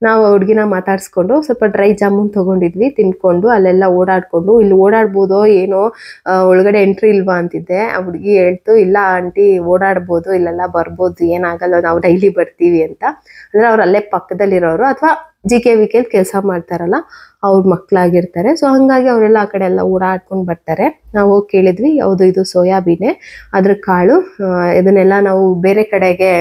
Speaker 3: ನಾವು ಹುಡ್ಗಿನ ಮಾತಾಡ್ಸ್ಕೊಂಡು ಸ್ವಲ್ಪ ಡ್ರೈ ಜಾಮೂನ್ ತಗೊಂಡಿದ್ವಿ, ತಿನ್ಕೊಂಡು ಅಲ್ಲೆಲ್ಲ ಓಡಾಡ್ಕೊಂಡು. ಇಲ್ಲಿ ಓಡಾಡ್ಬೋದೋ ಏನೋ, ಒಳಗಡೆ ಎಂಟ್ರಿ ಇಲ್ವಾ ಅಂತಿದ್ದೆ. ಆ ಹುಡ್ಗಿ ಹೇಳ್ತು, ಇಲ್ಲ ಆಂಟಿ ಓಡಾಡ್ಬೋದು, ಇಲ್ಲೆಲ್ಲ ಬರ್ಬೋದು, ಏನಾಗಲ್ಲ, ನಾವು ಡೈಲಿ ಬರ್ತೀವಿ ಅಂತ. ಅಂದ್ರೆ ಅವ್ರು ಅಲ್ಲೇ ಪಕ್ಕದಲ್ಲಿರೋರು, ಅಥವಾ JKVK ಕೆಲಸ ಮಾಡ್ತಾರಲ್ಲ ಅವ್ರ ಮಕ್ಳಾಗಿರ್ತಾರೆ. ಸೊ ಹಂಗಾಗಿ ಅವರೆಲ್ಲ ಆ ಕಡೆ ಎಲ್ಲ ಓಡಾಡ್ಕೊಂಡು ಬರ್ತಾರೆ. ನಾವು ಹೋಗಿ ಕೇಳಿದ್ವಿ, ಹೌದು ಇದು ಸೋಯಾಬೀನೆ, ಅದ್ರ ಕಾಳು, ಇದನ್ನೆಲ್ಲ ನಾವು ಬೇರೆ ಕಡೆಗೆ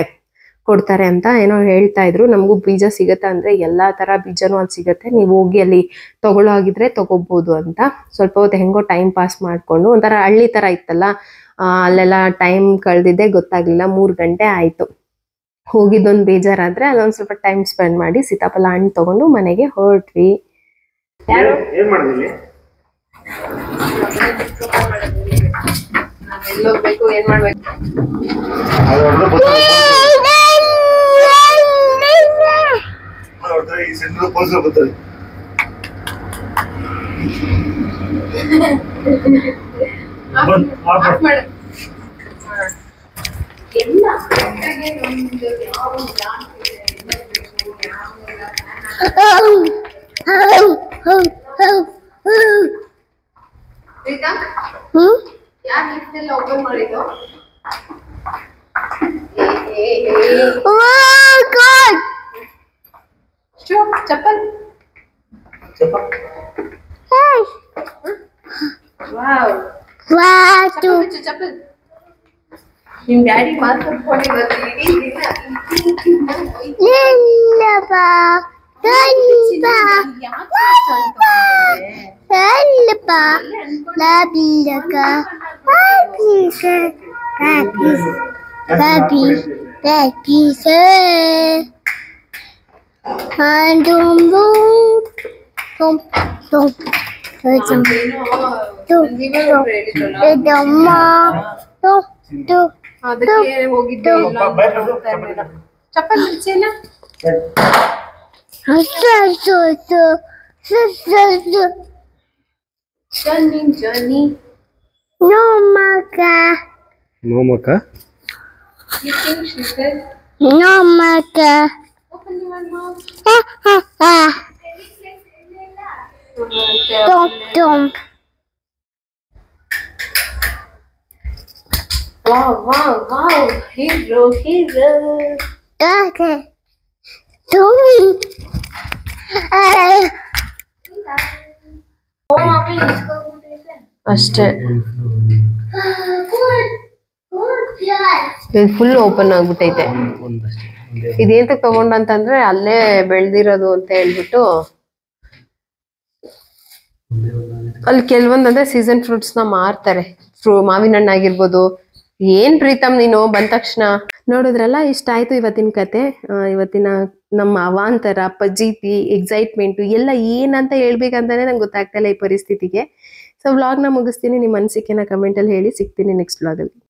Speaker 3: ಕೊಡ್ತಾರೆ ಅಂತ ಏನೋ ಹೇಳ್ತಾ ಇದ್ರು. ನಮಗೂ ಬೀಜ ಸಿಗತ್ತೆ ಅಂದ್ರೆ ಎಲ್ಲಾ ತರ ಬೀಜನೂ ಅಲ್ಲಿ ಸಿಗತ್ತೆ, ನೀವು ಹೋಗಿ ಅಲ್ಲಿ ತಗೊಳ್ಳೋ ಆಗಿದ್ರೆ ತಗೋಬಹುದು ಅಂತ. ಸ್ವಲ್ಪ ಹೊತ್ತು ಹೆಂಗೋ ಟೈಮ್ ಪಾಸ್ ಮಾಡ್ಕೊಂಡು, ಒಂಥರ ಹಳ್ಳಿ ತರ ಇತ್ತಲ್ಲ, ಅಲ್ಲೆಲ್ಲ ಟೈಮ್ ಕಳೆದಿದ್ದೆ ಗೊತ್ತಾಗ್ಲಿಲ್ಲ. 3 ಗಂಟೆ ಆಯ್ತು. ಹೋಗಿದ್ದೊಂದು ಬೇಜಾರಾದ್ರೆ ಅಲ್ಲೊಂದ್ ಸ್ವಲ್ಪ ಟೈಮ್ ಸ್ಪೆಂಡ್ ಮಾಡಿ ಸೀತಾಫಲ ಹಣ್ಣು ತಗೊಂಡು ಮನೆಗೆ ಹೊರಟ್ವಿ.
Speaker 4: ಏನ್ ಮಾಡಿದ್ರಿ?
Speaker 1: ಎಲ್ಲೋಗ್ಬೇಕು, ಏನ್ ಮಾಡ್ಬೇಕು?
Speaker 4: ಈ ಸೆಂಟ್ರಲ್ ಪೋಸ್ಟ್ ಬರ್ತಾರೆ.
Speaker 1: ಯಾರು ಲಿಫ್ಟ್ ಎಲ್ಲ ಓಪನ್ ಮಾಡಿದ್ದು? ಚಪ್ಪಲ್ ಚಪ್ಪಲ್ ನಿಮ್ ಡ್ಯಾಡಿ ಅದಕ್ಕೆ ಹೋಗಿದ್ದೆ. ಚಪ್ಪಲ್ ನಿಲ್ಸೇನ? Johnny.
Speaker 2: No, Maka.
Speaker 4: No, Maka?
Speaker 1: You think she said?
Speaker 2: No, Maka.
Speaker 1: Open your mouth.
Speaker 2: Tom.
Speaker 1: Wow. Hero.
Speaker 2: Okay. Tommy.
Speaker 3: ಅಷ್ಟೇ, ಫುಲ್ ಓಪನ್ ಆಗ್ಬಿಟ್ಟೈತೆ. ಇದೇಂತ ತಗೊಂಡಂತಂದ್ರೆ ಅಲ್ಲೇ ಬೆಳ್ದಿರೋದು ಅಂತ ಹೇಳ್ಬಿಟ್ಟು, ಅಲ್ಲಿ ಕೆಲವೊಂದಂದ್ರೆ ಸೀಸನ್ ಫ್ರೂಟ್ಸ್ ನ ಮಾರ್ತಾರೆ. ಮಾವಿನ ಹಣ್ಣು ಆಗಿರ್ಬೋದು, ಏನ್ ಪ್ರೀತಮ್ ನೀನು ಬಂದ ತಕ್ಷಣ ನೋಡಿದ್ರಲ್ಲ, ಇಷ್ಟ ಆಯ್ತು ಇವತ್ತಿನ ಕತೆ. ಇವತ್ತಿನ ನಮ್ಮ ಅವಾಂತರ, ಪಜೀತಿ, ಎಕ್ಸೈಟ್ಮೆಂಟ್ ಎಲ್ಲ ಏನಂತ ಹೇಳ್ಬೇಕಂತಾನೆ ನಂಗೆ ಗೊತ್ತಾಗ್ತಾ ಇಲ್ಲ ಈ ಪರಿಸ್ಥಿತಿಗೆ. ಸೊ ವ್ಲಾಗ್ನ ಮುಗಿಸ್ತೀನಿ. ನಿಮ್ಮ ಅನಿಸಿಕೆನ ಕಮೆಂಟ್ ಅಲ್ಲಿ ಹೇಳಿ. ಸಿಗ್ತೀನಿ ನೆಕ್ಸ್ಟ್ ವ್ಲಾಗಲ್ಲಿ.